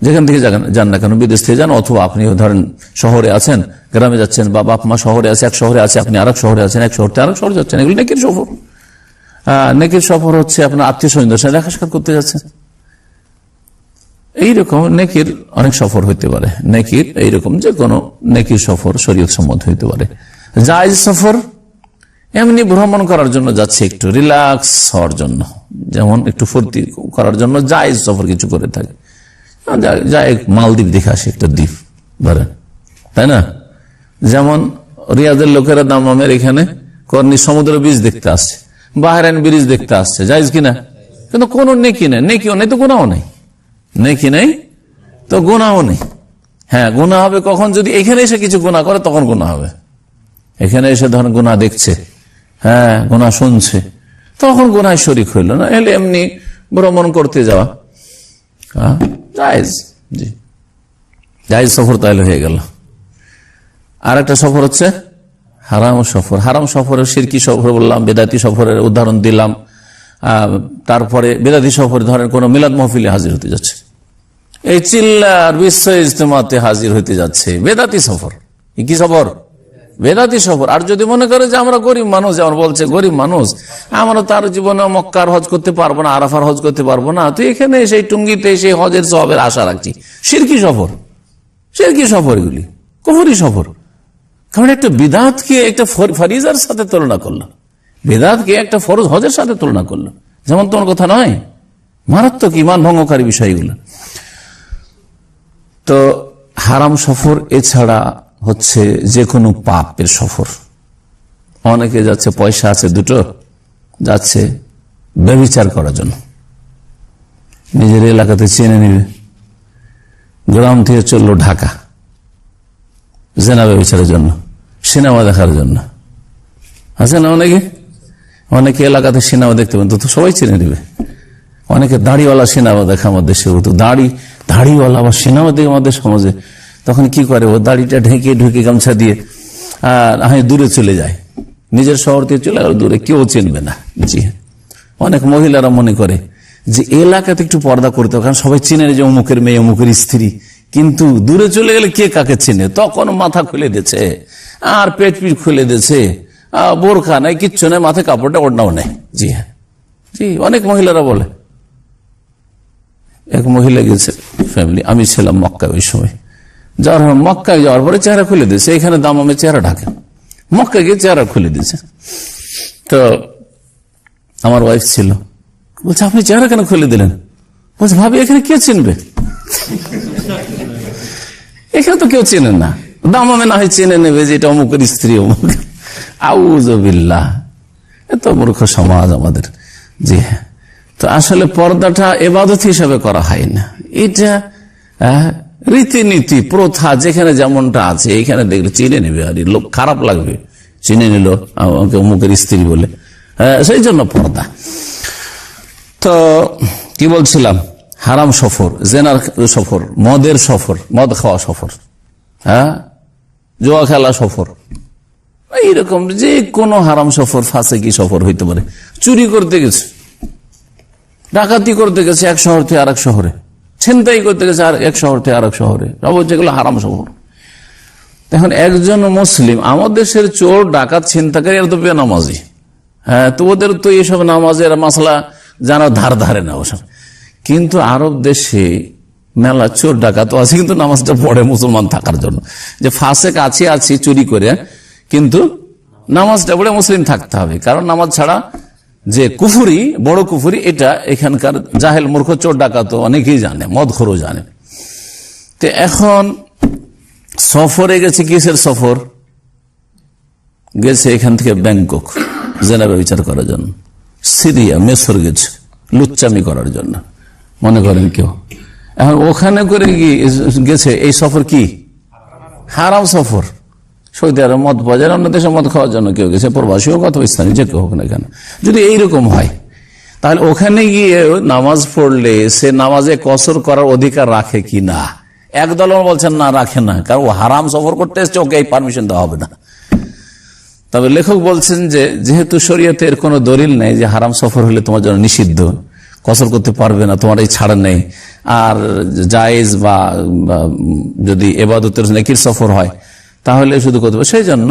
যেখান থেকে যান না কেন, বিদেশ থেকে যান, অথবা আপনি ধরেন শহরে আছেন, গ্রামে যাচ্ছেন, বা বাপ মা শহরে আছে, এক শহরে আছে, আপনি আরেক শহরে আছেন, এক শহর থেকে আরেক শহরে যাচ্ছেন, এগুলো নেকির সফর। নেকির সফর হচ্ছে আপনার আত্মীয় স্বজনদের সাথে দেখা সাক্ষাৎ করতে যাচ্ছেন। এইরকম নেকির অনেক সফর হইতে পারে। নেকির এইরকম যে কোনো নেকির সফর শরীয়ত সম্মত হইতে পারে। জায়েজ সফর এমনি ভ্রমণ করার জন্য যাচ্ছে, একটু রিল্যাক্স হওয়ার জন্য, যেমন একটু ফুর্তি করার জন্য জায়েজ সফর কিছু করে থাকে, যায় মালদ্বীপ দেখে আসে, একটা দ্বীপ ধরেন, তাই না? যেমন রিয়াদের লোকেরা দামামের এখানে কর্নি সমুদ্র বীজ দেখতে আসছে, বাহরাইন ব্রিজ দেখতে আসছে, জায়েজ কিনা? কিন্তু কোন নেকি নেই, নেকিও নেই তো গুনাহও নেই, নেকি নেই তো গুনাহও নেই। হ্যাঁ গুনাহ হবে কখন? যদি এখানে এসে কিছু গুনাহ করে তখন গুনাহ হবে। এখানে এসে ধরেন গুনাহ দেখছে, হ্যাঁ গুনাহ শুনছে, তখন গুনাহ শরীক হইল না। এলে এমনি ভ্রমণ করতে যাওয়া জায়েজ। জি জায়েজ সফর তাহলে হয়ে গেল। আর একটা সফর হচ্ছে হারাম সফর। হারাম সফরের শিরকি সফর বললাম, বেদাতি সফরের উদাহরণ দিলাম। তারপরে বেদাতি সফরে ধরেন কোন মিলাদ মাহফিলে হাজির হতে যাচ্ছে, এই চিল্লার বিশ্ব ইজতেমাতে হাজির হতে যাচ্ছে, বেদাতি সফর। কি সফর? বেদাতি সফর। আর যদি মনে করে যে আমরা গরিব মানুষ, যেমন বলছে গরিব মানুষ, আমরা তার জীবনে মক্কার হজ করতে পারবো না, আরাফার হজ করতে পারবো না, তো এখানে সেই টুঙ্গিতে সেই হজের সওয়াবের আশা রাখছি, শিরকি সফর। শিরকি সফর, এগুলি কুফরি সফর। কারণ একটা বিদআতকে একটা ফরিজার সাথে তুলনা করলো, বিদআতকে একটা ফরজ হজের সাথে তুলনা করলো, যেমন তোমার কথা নয়, মারাত্মক ইমান ভঙ্গকারী বিষয়গুলো। তো হারাম সফর। এছাড়া হচ্ছে যে কোনো পাপের সফর। অনেকে যাচ্ছে, পয়সা আছে দুটো, যাচ্ছে ব্যভিচার করার জন্য, নিজের এলাকাতে চেনে নিবে, গ্রাম থেকে চললো ঢাকা জেনা ব্যভিচারের জন্য, সিনেমা দেখার জন্য। আছে না অনেকে? অনেকে এলাকাতে সিনেমা দেখতে পান, তো সবাই চিনে নিবে। অনেকে দাড়িওয়ালা সিনেমা দেখা আমাদের দেশে, তো দাড়িওয়ালা আবার সিনেমা দেখে আমাদের সমাজে, তখন কি করে, ও দাড়িটা ঢেকে ঢুকে গামছা দিয়ে আর আমি দূরে চলে যায়, নিজের শহর থেকে চলে গেল দূরে, কেউ চিনবে না। জি অনেক মহিলারা মনে করে যে এলাকাতে একটু পর্দা করতে হবে, কারণ সবাই চিনে যে অমুকের মেয়ে, অমুকের স্ত্রী, কিন্তু দূরে চলে গেলে কে কাকে চিনে? তখন মাথা খুলে দিয়েছে আর পেট পিট খুলে দিয়েছে, বোরখা নাই, কিচ্ছু নেই, মাথায় কাপড়টা ওড়নাও নেই। জি হ্যাঁ, জি অনেক মহিলারা বলে। এক মহিলা গেছে ফ্যামিলি, আমি ছিলাম মক্কা ওই সময়, মক্কায় যাওয়ার পরে চেহারা খুলে দিয়েছে, এখানে দামামে চেহারা ঢাকে, মক্কা গিয়ে চেহারা খুলে দিয়েছে। তো আমার ওয়াইফ ছিল, বলছে আপনি চেহারা কেন খুলে দিলেন? বলছে ভাবি এখানে কে চিনবে, এখানে তো কেউ চেনে না, দামামে না হয় চেনে নেবে যে এটা অমুকের স্ত্রী, অমুক। আউযুবিল্লাহ, এত মূর্খ সমাজ আমাদের। জি হ্যাঁ, তো আসলে পর্দাটা ইবাদত হিসাবে করা হয় না, এটা রীতিনীতি প্রথা, যেখানে যেমনটা আছে এখানে দেখলে চিনে নেবে, আর লোক খারাপ লাগবে, চিনে নিল আমাকে অমুকের স্ত্রী বলে, সেই জন্য পর্দা। তো কি বলছিলাম, হারাম সফর, জেনার সফর, মদের সফর, মদ খাওয়া সফর, হ্যাঁ জুয়া খেলা সফর, এইরকম যে কোনো হারাম সফর, ফাসেকি সফর হইতে পারে। চুরি করতে গেছে, ডাকাতি করতে গেছে এক শহর থেকে আরেক শহরে, ছিনতাই করতে গেছে আর এক শহর থেকে আরেক শহরে, যেগুলো হারাম সফর। এখন একজন মুসলিম, আমাদের দেশের চোর ডাকাত ছিনতাইকারী এরা তো বেনামাজি, হ্যাঁ, তো ওদের তো এইসব নামাজের মাসলা জানা ধারে না ওসব। কিন্তু আরব দেশে মেলা চোর ডাকাত আছে, কিন্তু নামাজটা পড়ে মুসলমান থাকার জন্য। যে ফাসেক আছি চুরি করে, কিন্তু নামাজটা পড়ে মুসলিম থাকতে হবে। কারণ নামাজ ছাড়া যে কুফুরি, বড় কুফুরি, এটা এখানকার জাহেল মূর্খ চোর ডাকাত অনেকেই জানে, মদখোরও জানে। তো এখন সফরে গেছে, কিসের সফর গেছে? এখান থেকে ব্যাংকক জেনাবে বিচার করার জন্য, সিরিয়া মেসর গেছে লুচ্চামি করার জন্য, মনে করেন কেউ। এখন ওখানে করে গেছে, এই সফর কি হারাম সফর। সৌদি আরব মদ পাওয়া যায়, অন্য দেশে মদ খাওয়ার জন্য কেউ গেছে, প্রবাসী হোক অথবা স্থানীয়, যে কেউ হোক না কেন। যদি এইরকম হয়, তাহলে ওখানে গিয়ে নামাজ পড়লে সে নামাজে কসর করার অধিকার রাখে কি না? একদল বলছেন না, রাখে না, কারণ ও হারাম সফর করতে এসছে, ওকে এই পারমিশন দেওয়া হবে না। তবে লেখক বলছেন যে যেহেতু শরীয়তে এর কোনো দলিল নেই যে হারাম সফর হলে তোমার জন্য নিষিদ্ধ, কসর করতে পারবে না, তোমার এই ছাড় নেই, আর জায়েজ বা যদি ইবাদতের নেকির সফর হয় তাহলে শুধু করতে পারবে, সেই জন্য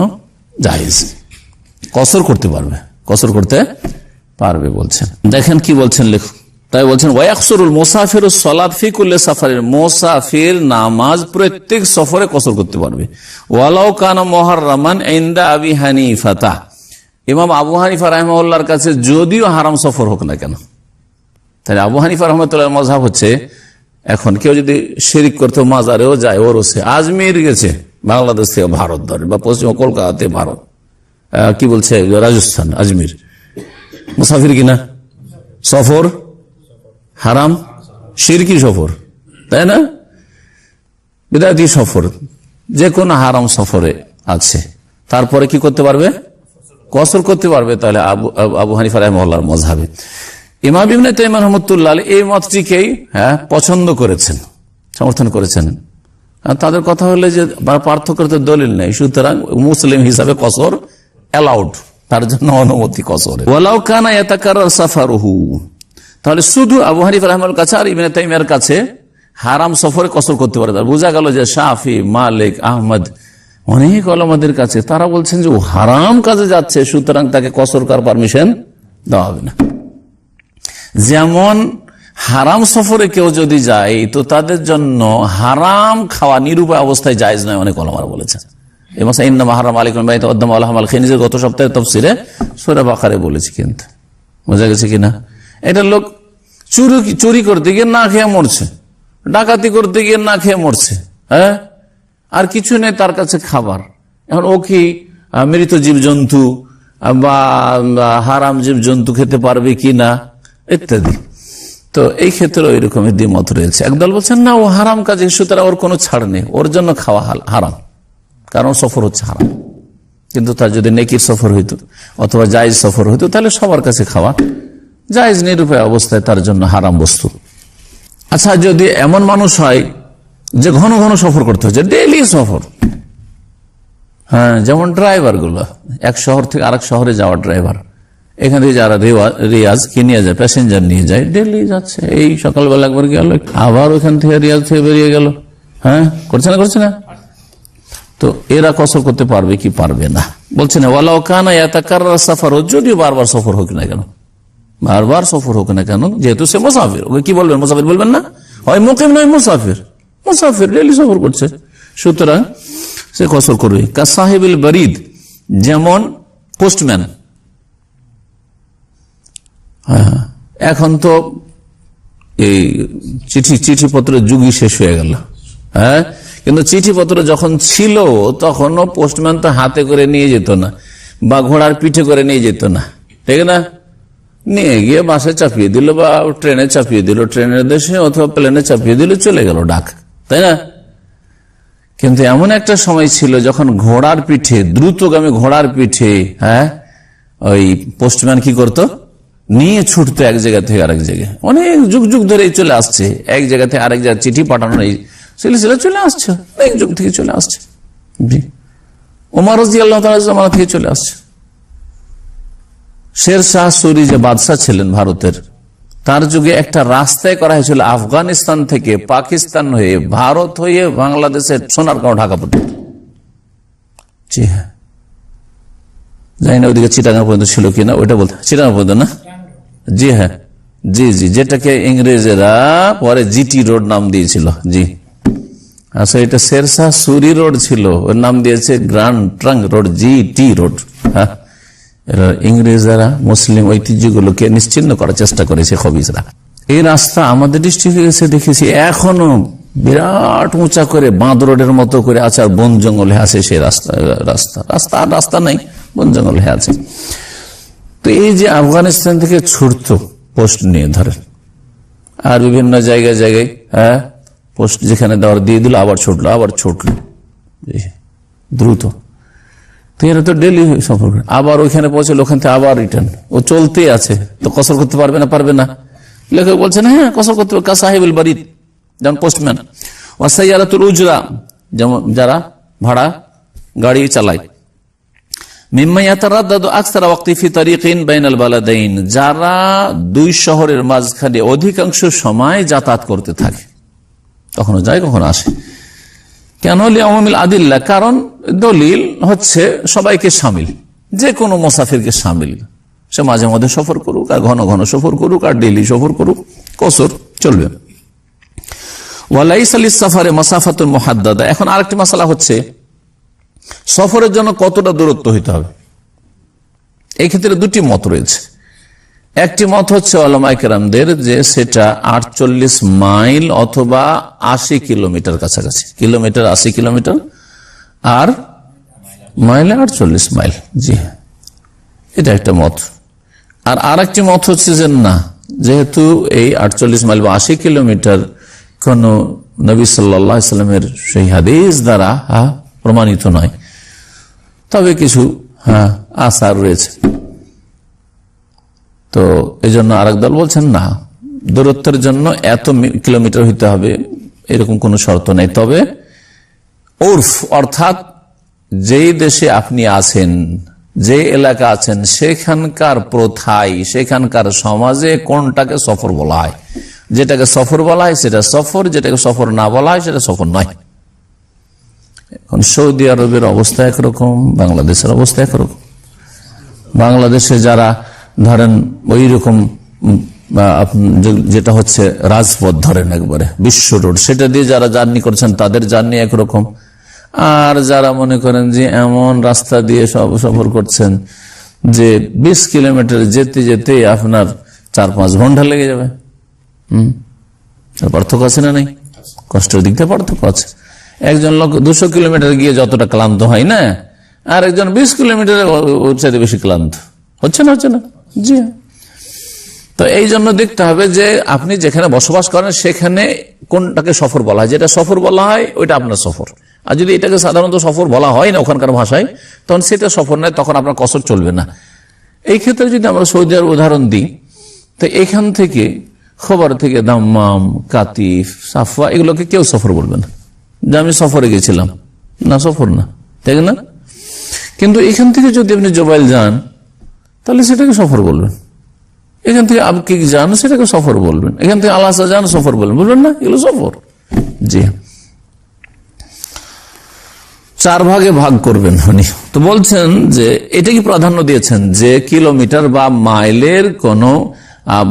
জায়েজ, কসর করতে পারবে, কসর করতে পারবে বলছেন। দেখেন কি বলছেন লেখক, তাই বলছেন ওয়াকসুরুল মুসাফির সালাত ফি কুল্লি সাফারিন, মুসাফির নামাজ প্রত্যেক সফরে কসর করতে পারবে। ওয়ালাউ কানা মুহাররামান ইনদা আবি হানিফা, ইমাম আবু হানিফা রাহিমাহুল্লাহর কাছে যদিও হারাম সফর হোক না কেন। তাহলে আবু হানিফা রাহমাতুল্লাহ মাযহাব হচ্ছে, এখন কেউ যদি শিরক করতে মাজারেও যায়, ওরসে আজমির গেছে বাংলাদেশ থেকে ভারত ধরে, বা পশ্চিম কলকাতাতে ভারত, কি বলছে রাজস্থান আজমির, মুসাফির কিনা? সফর হারাম, শিরকি সফর, তাই না? বিদআতি সফর, যে কোনো হারাম সফরে আছে, তারপরে কি করতে পারবে? কসর করতে পারবে। তাহলে আবু হানিফা রাহিমাহুল্লাহর মাযহাবে ইমাম ইবনে তাইমিয়া রাহমাতুল্লাহ আলাইহি এই মতটিকেই পছন্দ করেছেন, সমর্থন করেছেন। তাদের কথা হলে যে পার্থক্যের তো দলিল নেই, সুতরাং মুসলিম হিসাবে কসর অ্যালাউড, তার জন্য অনুমতি কসরে। ওয়ালাউ কানা ইয়াতাকাররার সাফারুহু, তাহলে শুধু আবু হানিফা রাহিমাহুল্লাহর কাছে আর ইবনে তাইমিয়ার কাছে হারাম সফরে কসর করতে পারে। বোঝা গেল যে শাফি, মালিক, আহমদ, অনেক ওলামাদের কাছে তারা বলছেন যে ও হারাম কাজে যাচ্ছে, সুতরাং তাকে কসর করার পারমিশন দেওয়া হবে না। যেমন হারাম সফরে কেউ যদি যায়, তো তাদের জন্য হারাম খাওয়া নিরুপায় অবস্থায় জায়েজ নয়, অনেক ওলামারা বলেছেন। এই মাসা ইন্নামা হারাম আলাইকুম বাইত ওয়াদ্দাম ওয়া লাহমাল খিনজির গত সপ্তাহে তাফসীরে সূরা বাকারায় বলেছি, কিন্তু বোঝা গেছে কিনা? এটা লোক চুরি করতে গিয়ে না খেয়ে মরছে, ডাকাতি করতে গিয়ে না খেয়ে মরছে, হ্যাঁ, আর কিছু নেই তার কাছে খাবার। এখন ও কি মৃত জীবজন্তু বা হারাম জীবজন্তু খেতে পারবে কি না ইত্যাদি। তো এই ক্ষেত্রে ওই রকমের দ্বিমত রয়েছে। একদল বলছেন না, ও হারাম কাজে, সুতরাং ওর কোনো ছাড় নেই, ওর জন্য খাওয়া হারাম, কারণ সফর হচ্ছে হারাম। কিন্তু তার যদি নেকির সফর হইতো অথবা জায়েজ সফর হইতো, তাহলে সবার কাছে খাওয়া জায়েজ, নিরুপায় অবস্থায় তার জন্য হারাম বস্তু। আচ্ছা, যদি এমন মানুষ হয় যে ঘন ঘন সফর করতে হচ্ছে, ডেইলি সফর, হ্যাঁ, যেমন ড্রাইভার গুলো এক শহর থেকে আরেক শহরে যাওয়ার ড্রাইভার, এখান থেকে যারা রিয়াজ কি নিয়ে যায়, প্যাসেঞ্জার নিয়ে যায়, ডেইলি যাচ্ছে, এই সকালবেলা একবার গেল, আবার ওখান থেকে রিয়াজ থেকে বেরিয়ে গেল, হ্যাঁ, করছে না? তো এরা কসর করতে পারবে কি পারবে না? বলছে না, ওয়ালাউ কানা ইয়াতাকাররার সাফারু, যদিও বারবার সফর হোক না কেন, বারবার সফর হোক না কেন, যেহেতু সে মুসাফির, ওকে কি বলবেন? মুসাফির বলবেন না, হয় মুকিম নয় মুসাফির, ডেইলি সফর করছে, সুতরাং সে কসর করবে। কা সাহিবিল বারিদ, যেমন পোস্টম্যান। হ্যাঁ, এখন তো এই চিঠিপত্রের যুগই শেষ হয়ে গেল, হ্যাঁ, কিন্তু চিঠিপত্র যখন ছিল তখনও পোস্টম্যান তো হাতে করে নিয়ে যেত না, বা ঘোড়ার পিঠে করে নিয়ে যেত না, ঠিক না? নিয়ে গিয়ে বাসে চাপিয়ে দিল বা ট্রেনে চাপিয়ে দিল, ট্রেনের দেশে অথবা প্লেনে চাপিয়ে দিল, চলে গেল ডাক, তাই না? কিন্তু এমন একটা সময় ছিল যখন ঘোড়ার পিঠে, দ্রুতগামী ঘোড়ার পিঠে, হ্যাঁ, ওই পোস্টম্যান কি করতো? নিয়ে ছুটতো এক জায়গা থেকে আরেক জায়গায়। অনেক যুগ যুগ ধরে চলে আসছে, এক জায়গা থেকে আরেক জায়গায় চিঠি পাঠানোর এই সিলসিলা চলে আসছে, অনেক যুগ থেকে চলে আসছে। ওমর রাদিয়াল্লাহু তাআলা জামানা থেকে চলে আসছে। শেরশাহ সূরি যে বাদশাহ ছিলেন ভারতের, তার যুগে একটা রাস্তায় করা হয়েছিল আফগানিস্তান থেকে পাকিস্তান হয়ে, ভারত হয়ে বাংলাদেশের সোনারগাঁও, ঢাকা পর্যন্ত। জি হ্যাঁ, জানি না ওইদিকে চিটাগাং পর্যন্ত ছিল কিনা, ওইটা বলতে, চিটাগাং পর্যন্ত না? জি হ্যাঁ, জি জি, যেটাকে ইংরেজেরা পরে জিটি রোড নাম দিয়েছিল। জি, আচ্ছা, এটা শেরশাহ সুরি রোড ছিল, ওর নাম দিয়েছে grand trunk road, GT road. হ্যাঁ, এরা ইংরেজরা মুসলিম ঐতিহ্যগুলোকে নিশ্চিহ্ন করার চেষ্টা করেছে খবিজরা। এই রাস্তা আমাদের ডিস্ট্রিক্টে এসে দেখেছি এখনো বিরাট উঁচা করে বাঁধ রোডের মতো করে আছে, আর বন জঙ্গলে আছে সেই রাস্তা রাস্তা রাস্তা আর রাস্তা নাই, বন জঙ্গলে আছে। তো এই যে আফগানিস্তান থেকে ছুটতো পোস্ট নিয়ে ধরেন, আর বিভিন্ন জায়গায় জায়গায়, হ্যাঁ, পোস্ট যেখানে দেওয়ার দিয়ে দিল, আবার ছুটলো আবার ছুটলো দ্রুত। তো এরা তো ডেলি সফর করে, আবার ওইখানে পৌঁছলো, ওখান থেকে আবার রিটার্ন, ও চলতেই আছে। তো কসর করতে পারবে না? পারবে না। লেখক বলছেন হ্যাঁ কসর করতে পারবে, সাহেবুল বারিদ, যেমন পোস্টম্যান। ওয়াসাইয়ারাতুল উজরা, যেমন যারা ভাড়া গাড়ি চালায়। মিম্মা ইয়াতারাদ্দাদু আকসারা ওয়াক্তি ফি তারিকিন বাইনাল বালাদাইন, যারা দুই শহরের মাঝখানে অধিকাংশ সময় যাতায়াত করতে থাকে, কখনো যায় কখনো আসে। কেন? লিআউমিল আদিল্লাহ, কারণ দলিল হচ্ছে সবাইকে শামিল, যে কোনো মুসাফিরকে শামিল। সে মাঝে মাঝে সফর করুক, আর ঘন ঘন সফর করুক, আর ডেইলি সফর করুক, কসর চলবে। ওয়ালাইসা লিস-সাফারে মাসাফাতুন মুহাদ্দাদা। এখন আরেকটি মাসালা হচ্ছে সফরের জন্য কতটা দূরত্ব হইতে হবে। এই ক্ষেত্রে দুটি মত রয়েছে। একটি মত হচ্ছে উলামায়ে কেরামদের যে সেটা 48 মাইল অথবা 80 কিলোমিটার কাছাকাছি, কিলোমিটার 80 কিলোমিটার আর মাইলে 48 মাইল। জি, এটা একটা মত। আর আরেকটি মত হচ্ছে যে না, যেহেতু এই 48 মাইল বা 80 কিলোমিটার কোন নবী সাল্লাল্লাহু আলাইহি সাল্লামের সেই হাদিস দ্বারা প্রমাণিত নয়, তবে কিছু আসার রয়েছে। তো এই জন্য আরেক দল বলছেন না, দূরত্বের জন্য এত কিলোমিটার হইতে হবে এরকম কোন শর্ত নেই। তবে উর্ফ, অর্থাৎ যেই দেশে আপনি আছেন, যে এলাকা আছেন, সেখানকার প্রথায়, সেখানকার সমাজে কোনটাকে সফর বলা হয়। যেটাকে সফর বলা হয় সেটা সফর, যেটাকে সফর না বলা হয় সেটা সফর নয়। এখন সৌদি আরবের অবস্থা একরকম, বাংলাদেশের অবস্থা একরকম। বাংলাদেশে যারা ধরেন ওই রকম যেটা হচ্ছে রাজপথ ধরেন একবারে বিশ্ব রোড, সেটা দিয়ে যারা জার্নি করছেন তাদের জার্নি একরকম। আর যারা মনে করেন যে এমন রাস্তা দিয়ে সফর করছেন যে 20 কিলোমিটার যেতে যেতে আপনার 4-5 ঘন্টা লেগে যাবে, পার্থক্য আছে না? নেই? কষ্টের দিক থেকে পার্থক্য আছে। একজন লোক 200 কিলোমিটার গিয়ে যতটা ক্লান্ত হয় না, আর একজন 20 কিলোমিটারে চাইতে বেশি ক্লান্ত হচ্ছে না, হচ্ছে না? জি। তো এই জন্য দেখতে হবে যে আপনি যেখানে বসবাস করেন সেখানে কোনটাকে সফর বলা হয়। যেটা সফর বলা হয় ওইটা আপনার সফর, আর যদি এটাকে সাধারণত সফর বলা হয় না ওখানকার ভাষায়, তখন সেটা সফর নয়, তখন আপনার কসর চলবে না। এই ক্ষেত্রে যদি আমরা সৌদি আরব উদাহরণ দিই, তো এখান থেকে খবর থেকে দাম্মাম, কাতিফ, সাফা, এগুলোকে কেউ সফর বলবে না যে আমি সফরে গেছিলাম, না, সফর না, তাই না? কিন্তু এখান থেকে যদি আপনি জোবাইল যান তাহলে সেটাকে সফর বলবেন। এখান থেকে আপনি যান সেটাকে সফর বলবেন। এখান থেকে আলাসা যান সফর বলবেন, বলবেন না? এগুলো সফর। জি, 4 ভাগে ভাগ করবেন উনি। তো বলছেন যে এটা কি প্রাধান্য দিয়েছেন যে কিলোমিটার বা মাইলের কোনো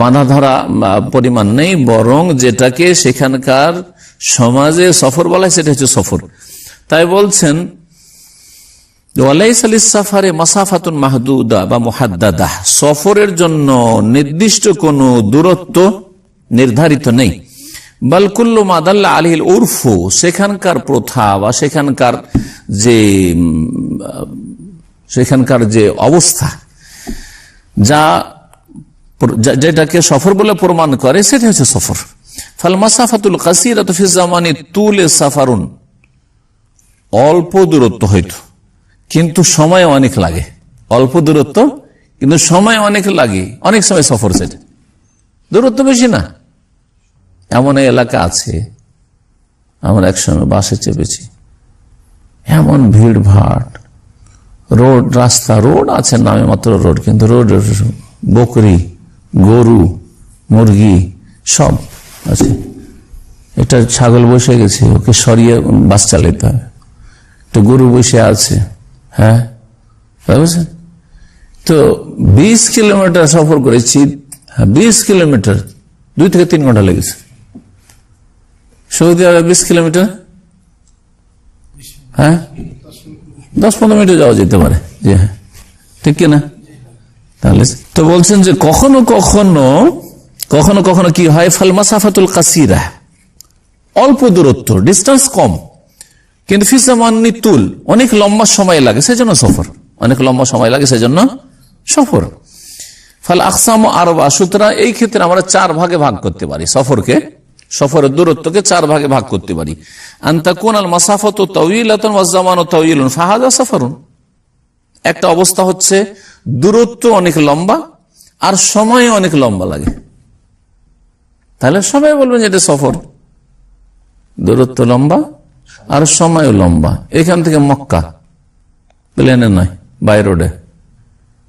বাঁধা ধরা পরিমাণ নেই, বরং যেটাকে সেখানকার সমাজে সফর বলা হয় সেটা হচ্ছে সফর। তাই বলছেন ওয়ালাইসা লিস-সাফারে মাসাফাতুন মাহদুদা বা মুহাদ্দাদা, সফরের জন্য নির্দিষ্ট কোন দূরত্ব নির্ধারিত নেই। বাল কুল্লু মা দাল্লা আলাইহিল উরফু, সেখানকার প্রথা বা সেখানকার যে অবস্থা, যেটাকে সফর বলে প্রমাণ করে সেটা হচ্ছে সফর। ফাল মাসাফাতুল কাসীরাতু ফি জামানি তুলে সাফারুন, অল্প দূরত্ব হয়তো কিন্তু সময় অনেক লাগে। অল্প দূরত্ব কিন্তু সময় অনেক লাগে, অনেক সময় সফর, সেটা দূরত্ব বেশি না। এমন এলাকা আছে, আমরা একসময় বাসে চেপেছি, এমন ভিড় ভাট, রোড, রাস্তা, রোড আছে নামে মাত্র রোড, কিন্তু রোড বকরি, গরু, মুরগি সব আছে। একটা ছাগল বসে গেছে, ওকে সরিয়ে বাস চালাতে হবে। একটা গরু বসে আছে, হ্যাঁ, বুঝছেন তো 20 কিলোমিটার সফর করেছি, 20 কিলোমিটার 2 থেকে 3 ঘন্টা লেগেছে। সৌদি আরব 20 কিলোমিটার, হ্যাঁ 10-15 মিনিটে যাওয়া যেতে পারে। জি হ্যাঁ, ঠিক কিনা? তাহলে তো বলছেন যে কখনো কখনো কি হয়, ফাল মাসাফাতুল কাসিরা, অল্প দূরত্ব, ডিস্টেন্স কম, কিন্তু ফি জামানি তুল, অনেক লম্বা সময় লাগে, সেজন্য সফর, অনেক লম্বা সময় লাগে সেজন্য সফর। ফাল আকসাম আরবা, সুতরাং এই ক্ষেত্রে আমরা 4 ভাগে ভাগ করতে পারি সফরের দূরত্বকে 4 ভাগে ভাগ করতে পারি। আনতাকুন আল মাসাফাতু তাওয়িলাতুন ওয়াজ জামানু তাওয়িলুন ফাহাযা সাফারুন। একটা অবস্থা হচ্ছে দূরত্ব অনেক লম্বা আর সময় অনেক লম্বা লাগে, তাহলে সবাই বলবেন যে এটা সফর। দূরত্ব লম্বা আর সময়ও লম্বা, এখান থেকে মক্কা প্লেনে নয়, বাই রোডে,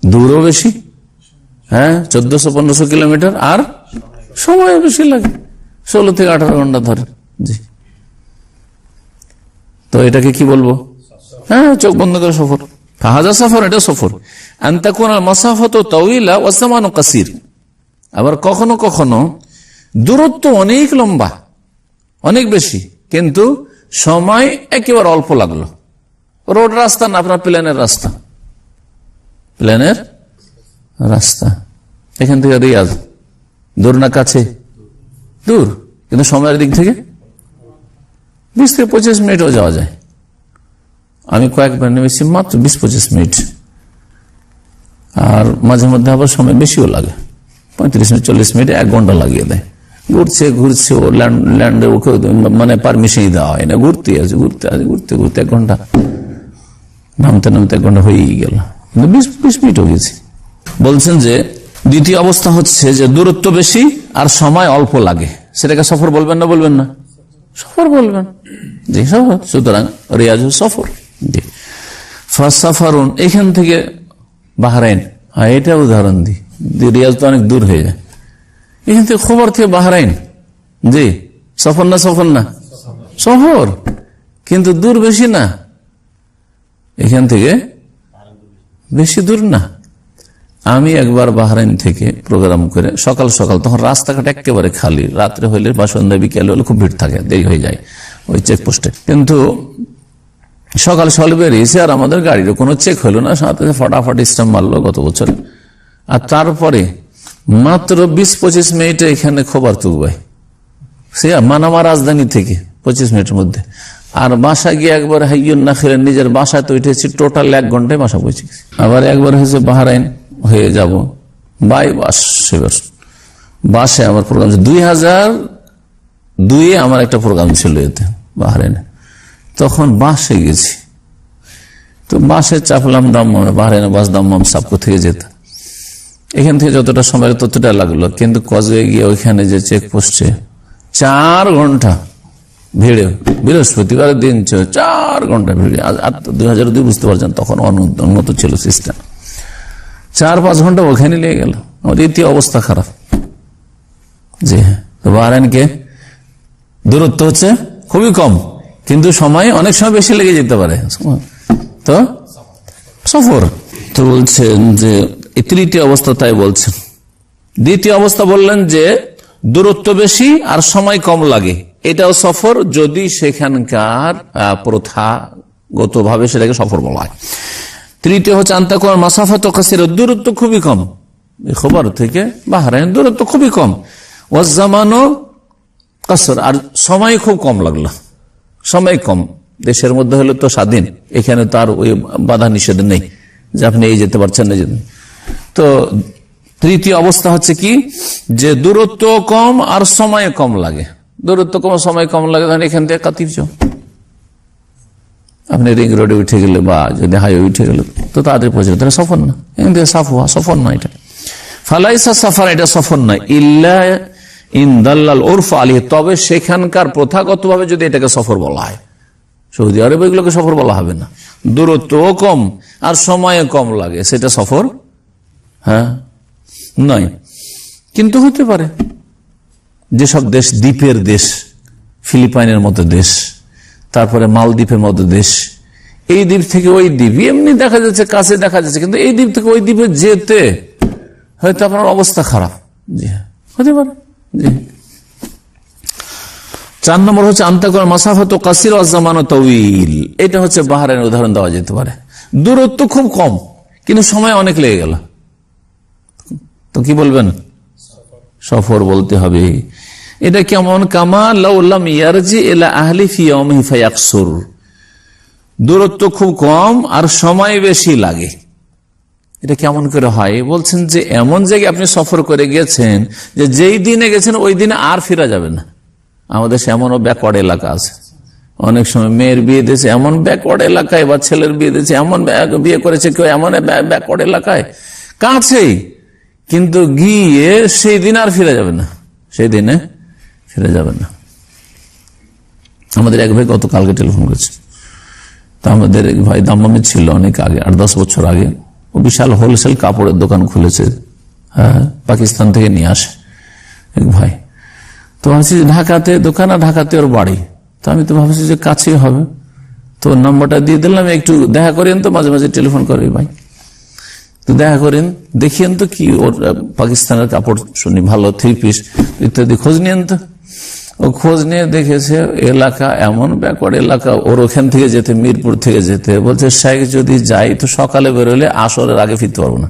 দূরও বেশি, হ্যাঁ 1400-1500 কিলোমিটার, আর সময়ও বেশি লাগে, 16 থেকে 18 ঘন্টা ধরে। জি, তো এটাকে কি বলবো? হ্যাঁ, চোখ বন্ধ করে সফর, ফাহাজা সফর, এটা সফর। আনতাকুন আল মাসাফাতু তাওয়িলা ওয়াজ জামানু কাসির, আবার কখনো কখনো দূরত্ব অনেক লম্বা, অনেক বেশি, কিন্তু সময় একেবারে অল্প লাগলো। রোড রাস্তা না, আপনার প্লেনের রাস্তা, এখান থেকে রিয়াজ দূর না কাছে? দূর, কিন্তু সময়ের দিক থেকে 20 থেকে 25 মিনিটও যাওয়া যায়। আমি কয়েকবার নেমেছি মাত্র 20-25 মিনিট, আর মাঝে মধ্যে আবার সময় বেশিও লাগে, 35 মিনিট 40 মিনিট, 1 ঘন্টা লাগিয়ে দেয়। ঘুরছে ও ল্যান্ডে ওকে মানে পারমিশনই দেওয়া হয় না, ঘুরতে 1 ঘন্টা, নামতে 1 ঘন্টা হয়েই গেল, কিন্তু 20 মিনিট হয়ে গেছে। বলছেন যে দ্বিতীয় অবস্থা হচ্ছে যে দূরত্ব বেশি আর সময় অল্প লাগে, সেটাকে সফর বলবেন না? বলবেন না? সফর বলবেন। জি সফর, সুতরাং রিয়াজ সফর। জি, ফাসাফারুন, এখান থেকে বাহরাইন, হ্যাঁ এটা উদাহরণ দিই, রিয়াজ তো অনেক দূর হয়ে যায়, এখান থেকে খবর থেকে বাহরাইন, জি সফর না? সফর, কিন্তু দূর বেশি না, এখান থেকে বেশি দূর না। আমি একবার বাহরাইন থেকে প্রোগ্রাম করে সকাল তখন রাস্তাঘাট একেবারে খালি, রাত্রে হইলে বা সন্ধ্যা বিকেল হলে খুব ভিড় থাকে, দেরি হয়ে যায় ওই চেকপোস্টে, কিন্তু সকাল বেরিয়েছে আর আমাদের গাড়ির কোনো চেক হলো না, সাথে ফটাফট স্ট্যাম্প মারলো গত বছর, আর তারপরে মাত্র 20-25 মিনিটে এখানে খবর তুলবাই, সে মানামা রাজধানী থেকে 25 মিনিটের মধ্যে, আর বাসা গিয়ে একবার হাইয়ুন না খেলেন, নিজের বাসায় তো উঠেছি টোটাল 1 ঘন্টায় বাসা পৌঁছে গেছি। আবার একবার হয়েছে বাহরাইন হয়ে যাব বাই বাস, সেবার বাসে আমার প্রোগ্রাম 2002-এ আমার একটা প্রোগ্রাম ছিল এতে বাহরাইনে, তখন বাসে গেছি, তো বাসে চাপলাম দাম্মামে, বাহরাইনে বাস দাম্মাম সাবকো থেকে যেতে, এখান থেকে যতটা সময় ততটা লাগলো, কিন্তু কজে গিয়ে ওইখানে যে চেকপোস্টে 4 ঘন্টা ভিড়ে, বৃহস্পতিবারের দিন 4 ঘন্টা ভিড়ে, 2002 বুঝতে পারছেন তখন উন্নত ছিল সিস্টেম, 4-5 ঘন্টা ওখানে লেগে গেল, আমার দ্বিতীয় অবস্থা খারাপ। জি হ্যাঁ, তো বাহরাইনকে দূরত্ব হচ্ছে খুবই কম, কিন্তু সময় অনেক সময় বেশি লেগে যেতে পারে, তো সফর। তো বলছেন যে তৃতীয় অবস্থা, তাই বলছেন। দ্বিতীয় অবস্থা বললেন যে দূরত্ব বেশি আর সময় কম লাগে, এটাও সফর, যদি সেখানকার প্রথাগত ভাবে সেটাকে সফর বলা হয়। তৃতীয় হচ্ছে আনতাকুন মাসাফাতু কাসিরা, দূরত্ব খুবই কম, খবর থেকে বাহরাইন দূরত্ব খুবই কম, ওয়াজ জামানু কাসর, আর সময় খুব কম লাগলো, সময় কম, দেশের মধ্যে হলে তো স্বাধীন, এখানে তো আর ওই বাধা নিষেধ নেই যে আপনি এই যেতে পারছেন না যেতে। তো তৃতীয় অবস্থা হচ্ছে কি, যে দূরত্ব কম আর সময় কম লাগে, দূরত্ব কম সময় কম লাগে, তাহলে এখান থেকে কাতিব যাও, আপনি রিং রোডে উঠে গেলে বা যদি হাইওয়ে উঠে গেলে তো তাদের পৌঁছে, তাহলে সফর না, এখান থেকে সাফ হওয়া সফর না, এটা ফালাইসা সাফার, এটা সফর নয়, ইল্লা ইন দাল্লাল উরফ আলাইহি, তবে সেখানকার প্রথাগত ভাবে যদি এটাকে সফর বলা হয়। সৌদি আরবে এগুলোকে সফর বলা হবে না, দূরত্বও কম আর সময় কম লাগে, সেটা সফর হ্যাঁ নয়। কিন্তু হতে পারে যেসব দেশ দ্বীপের দেশ, ফিলিপাইনের মতো দেশ, তারপরে মালদ্বীপের মতো দেশ, এই দ্বীপ থেকে ওই দ্বীপ এমনি দেখা যাচ্ছে, কাছে দেখা যাচ্ছে, কিন্তু এই দ্বীপ থেকে ওই দ্বীপে যেতে হয়তো আপনার অবস্থা খারাপ, জি হ্যাঁ হতে পারে, 4 নম্বর হচ্ছে আন্তাকুল মাসাফাত কাসির ওয়া জামানু তাওয়িল। এটা হচ্ছে বাহরাইনের উদাহরণ দেওয়া যেতে পারে। দূরত্ব খুব কম কিন্তু সময় অনেক লেগে গেল, তো কি বলবেন? সফর বলতে হবে। এটা কেমন? কামা লাউ লাম ইয়ারজি ইলা আহলি ফি ইয়াউমিহি ফায়াকসুর। দূরত্ব খুব কম আর সময় বেশি লাগে। এটা কেমন করে হয়? বলছেন যে এমন জায়গায় আপনি সফর করে গেছেন যে যেই দিনে গেছেন ওই দিনে আর ফিরা যাবে না। আমাদের এমনও ব্যাকওয়ার্ড এলাকা আছে, অনেক সময় মেয়ের বিয়ে দিয়েছে এমন ব্যাকওয়ার্ড এলাকায়, বা ছেলের বিয়ে দিয়েছে এমন বিয়ে করেছে কেউ এমন ব্যাকওয়ার্ড এলাকায়, কাছেই, কিন্তু গিয়ে সেই দিন আর ফিরে যাবে না, সেই দিনে ফিরে যাবে না। আমাদের এক ভাই গতকালকে টেলিফোন করেছে, তা আমাদের এক ভাই দাম্মামে ছিল অনেক আগে, 8-10 বছর আগে। ও বিশাল হোলসেল কাপড়ের দোকান খুলেছে, হ্যাঁ, পাকিস্তান থেকে নিয়ে আসে এক ভাই। তো ভাবছি ঢাকাতে দোকান আর ঢাকাতে ওর বাড়ি, তো আমি তো ভাবছি যে কাছেই হবে, তো নাম্বারটা দিয়ে দিলাম, একটু দেখা করেন তো, মাঝে মাঝে টেলিফোন করে ভাই, তো দেখা করেন, দেখিয়েন তো কি ওর পাকিস্তানের কাপড় শুনি ভালো, 3 পিস ইত্যাদি, খোঁজ নিয়েন তো। ও খোঁজ নিয়ে দেখেছে এলাকা এমন ব্যাকওয়ার্ড এলাকা, ওর ওখান থেকে যেতে, মিরপুর থেকে যেতে, বলছে শেখ যদি যাই তো সকালে বেরোলে আসরের আগে ফিরতে পারবো না,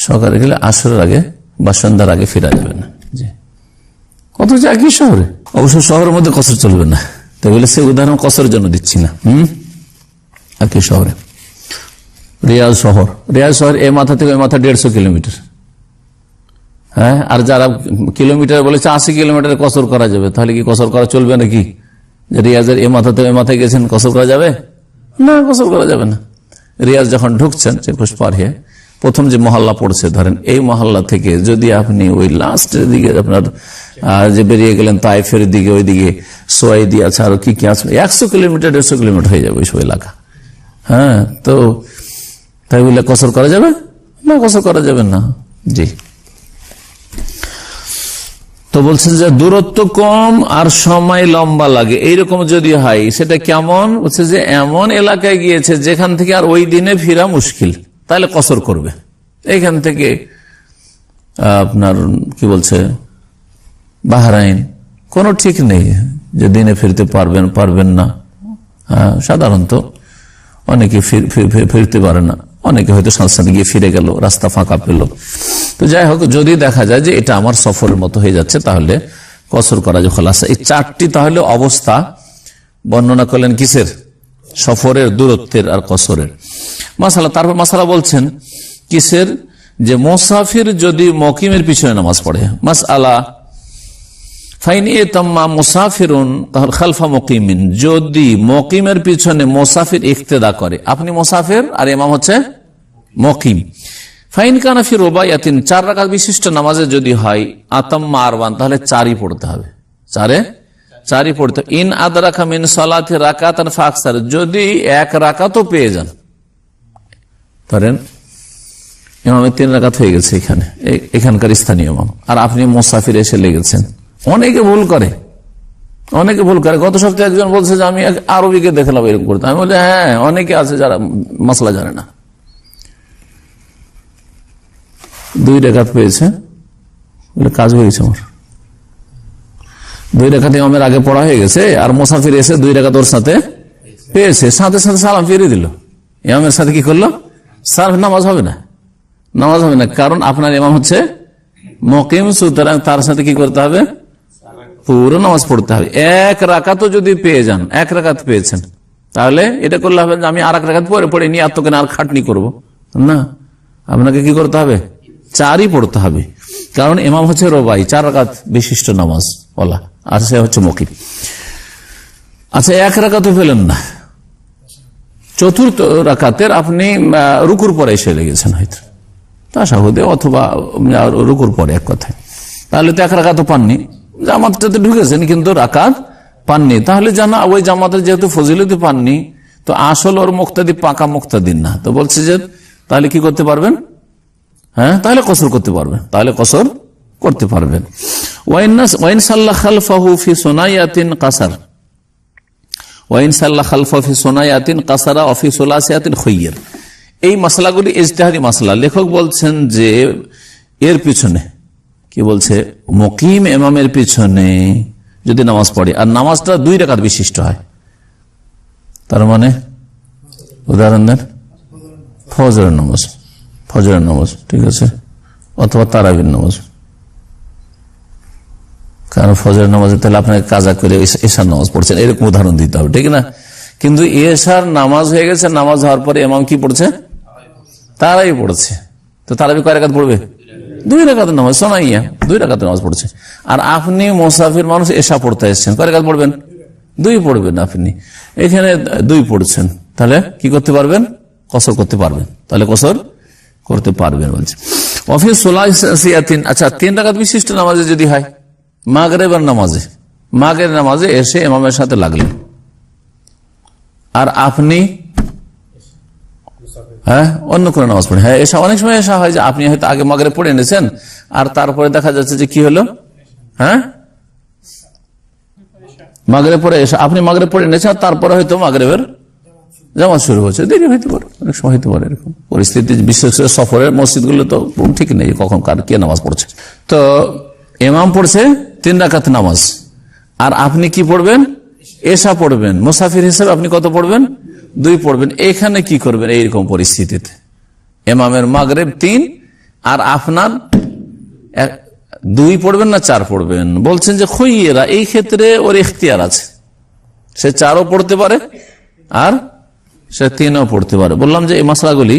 সকালে গেলে আসরের আগে বা সন্ধ্যার আগে ফিরা যাবে না। জি, অথচ একই শহরে। অবশ্য শহরের মধ্যে কসর চলবে না, তাই বলে সে উদাহরণ কসরের জন্য দিচ্ছি না। একই শহরে রিয়াজ শহর, রিয়াজ শহর এ মাথা থেকে ওই মাথা 150 কিলোমিটার। হ্যাঁ, আর যারা কিলোমিটার বলেছে 80 কিলোমিটার কসর করা যাবে, তাহলে কি কসর করা চলবে নাকি? যে রিয়াজের এ মাথা থেকে ওই মাথায় গেছেন, কসর করা যাবে না? কসর করা যাবে না। রিয়াজ যখন ঢুকছেন চেকপোস্ট পার হয়ে প্রথম যে মহল্লা পড়ছে, ধরেন এই মহল্লা থেকে যদি আপনি ওই লাস্টের দিকে আপনার যে বেরিয়ে গেলেন তাইফের দিকে, ওই দিকে সোয়াইদি আছে, আর কি কি আছে, 100 কিলোমিটার 150 কিলোমিটার হয়ে যাবে ওইসব এলাকা। হ্যাঁ, তো তাই বলে কসর করা যাবে না? কসর করা যাবে না। জি, তো বলছেন যে দূরত্ব কম আর সময় লম্বা লাগে, এইরকম যদি হয় সেটা কেমন? বলছে যে এমন এলাকায় গিয়েছে যেখান থেকে আর ওই দিনে ফিরা মুশকিল, তাহলে কসর করবে। এখান থেকে আপনার কি বলছে বাহরাইন, কোনো ঠিক নেই যে দিনে ফিরতে পারবেন না। সাধারণত অনেকে ফিরতে পারে না, অনেকে হয়তো সাথে সাথে গিয়ে ফিরে গেল, রাস্তা ফাঁকা পেল। তো যাই হোক, যদি দেখা যায় যে এটা আমার সফরের মতো হয়ে যাচ্ছে, তাহলে কসর করা যে খোলাসা। এই 4টি তাহলে অবস্থা বর্ণনা করলেন কিসের? সফরের, দূরত্বের আর কসরের মাসালা। তারপর মাসালা বলছেন কিসের? যে মুসাফির যদি মকিমের পিছনে নামাজ পড়ে, মাসআলা ফাইন ইতাম্মা মুসাফিরুন খালফা মুকিমিন, যদি মকিমের পিছনে মুসাফির ইক্তেদা করে, আপনি মুসাফির আর ইমাম হচ্ছে মকিম। ফাইন কানা ফি রুবাইয়াতিন, 4 রাকাত বিশিষ্ট নামাজে যদি হয়, আতাম্মা আরবান, তাহলে 4ই পড়তে হবে, 4ই পড়তে। ইন আদরাকা মিন সালাতি রাকাতান ফাকসার, যদি 1 রাকাতও পেয়ে যান, ধরেন ইমামের 3 রাকাত হয়ে গেছে এখানকার স্থানীয় ইমাম, আর আপনি মুসাফির এসে লেগেছেন। অনেকে ভুল করে। গত সপ্তাহে একজন বলছে যে আমি আরবিকে দেখলাম এরকম করতে। আমি বলি হ্যাঁ, অনেকে আছে যারা মাসলা জানে না। 2 রাকাত পেয়েছে, কাজ হয়ে গেছে আমার। 2 রাকাত ইমামের আগে পড়া হয়ে গেছে, আর মুসাফির এসে 2 রাকাত ওর সাথে পেয়েছে, সাথে সাথে সালাম ফিরিয়ে দিল। ইমামের সাথে কি করলো? নামাজ হবে না, কারণ আপনার ইমাম হচ্ছে মুকিম, সুতরাং তার সাথে কি করতে হবে? পুরো নামাজ পড়তে হবে। 1 রাকাতও যদি পেয়ে যান, 1 রাকাত পেয়েছেন, তাহলে এটা করলে হবে যে আমি আর 1 রাকাত পরে নিয়ে আর তোকে আর খাটনি করবো না, আপনাকে কি করতে হবে? 4ই পড়তে হবে, কারণ ইমাম হচ্ছে রুবাই, 4 রাকাত বিশিষ্ট নামাজ ওয়ালা, আর সে হচ্ছে মুকিম। আচ্ছা, 1 রাকাতও পেলেন না, 4র্থ রাকাতের আপনি রুকুর পরে এসে লেগেছেন, হয়তো তাশাহুদে অথবা রুকুর পরে, এক কথায়, তাহলে তো 1 রাকাতও পাননি। জামাতটাতে ঢুকেছেন কিন্তু রাকাত পাননি, তাহলে জানা ওই জামাতের যেহেতু ফজিলতি পাননি, তো আসল ওর মুক্তাদি পাকা মুক্তাদিন না। তো বলছে যে তাহলে কি করতে পারবেন? হ্যাঁ, তাহলে কসর করতে পারবেন। ওয়াইন সাল্লাহ খালফাহু ফি সুনাইয়াতিন কাসার, ওয়াইন সাল্লাহ খালফাহু ফি সুনাইয়াতিন কাসারা ওয়া ফি সুলাসিয়াতিন খুয়্যির। এই মাসলাগুলি ইজতিহাদি মাসলা। লেখক বলছেন যে এর পিছনে কি বলছে, মুকিম ইমামের পিছনে যদি নামাজ পড়ে আর নামাজটা 2 রাকাত বিশিষ্ট হয়, তার মানে উদাহরণ দেন, ফজরের নামাজ, ঠিক আছে, অথবা তারাবির নামাজ। কারণ ফজরের নামাজে তাহলে আপনাকে কাজা করে এশার নামাজ পড়ছেন, এরকম উদাহরণ দিতে হবে, ঠিক না? কিন্তু এশার নামাজ হয়ে গেছে, নামাজ হওয়ার পরে ইমাম কি পড়ছে? তারাই পড়ছে। তো তারাবি কয় রাকাত পড়বে? 2 রাকাতের নামাজ, শোনাইয়া 2 রাকাতের নামাজ পড়ছে। আর আপনি মুসাফির মানুষ, এশা পড়তে এসছেন, কয় রাকাত পড়বেন? 2 পড়বেন। আপনি এখানে 2 পড়ছেন, তাহলে কি করতে পারবেন? কসর করতে পারবেন। তাহলে কসর করতে পারবেন বলছে। অফিস সোলাইয়াতিন, আচ্ছা 3 রাকাত বিশিষ্ট নামাজে যদি হয়, মাগরিবের নামাজে এসে ইমামের সাথে লাগলেন, আর আপনি অন্য কোন নামাজ পড়েন। এসা অনেক সময় এসা হয় যে আপনি হয়তো আগে মাগরিব পড়ে এনেছেন, আর তারপরে দেখা যাচ্ছে যে কি হলো, মাগরিব পড়ে এসা আপনি মাগরিব পড়ে এনেছেন, তারপরে হয়তো মাগরিবের জামাত শুরু হচ্ছে, দেরি হইতে পারে, অনেক সময় হইতে পারে এরকম পরিস্থিতি। বিশেষ করে সফরের মসজিদগুলো তো ঠিক নেই কখন কার কে নামাজ পড়ছে। তো ইমাম পড়ছে 3 রাকাত নামাজ, আর আপনি কি পড়বেন? এশা পড়বেন। মুসাফির হিসেবে আপনি কত পড়বেন? 2 পড়বেন। এখানে কি করবেন এইরকম পরিস্থিতিতে? ইমামের মাগরিব 3 আর আপনার 2 পড়বেন না 4 পড়বেন? বলছেন যে খুইয়েরা, এই ক্ষেত্রে ওর ইখতিয়ার আছে, সে 4ও পড়তে পারে আর সে 3ও পড়তে পারে। বললাম যে এই মাসলাগুলি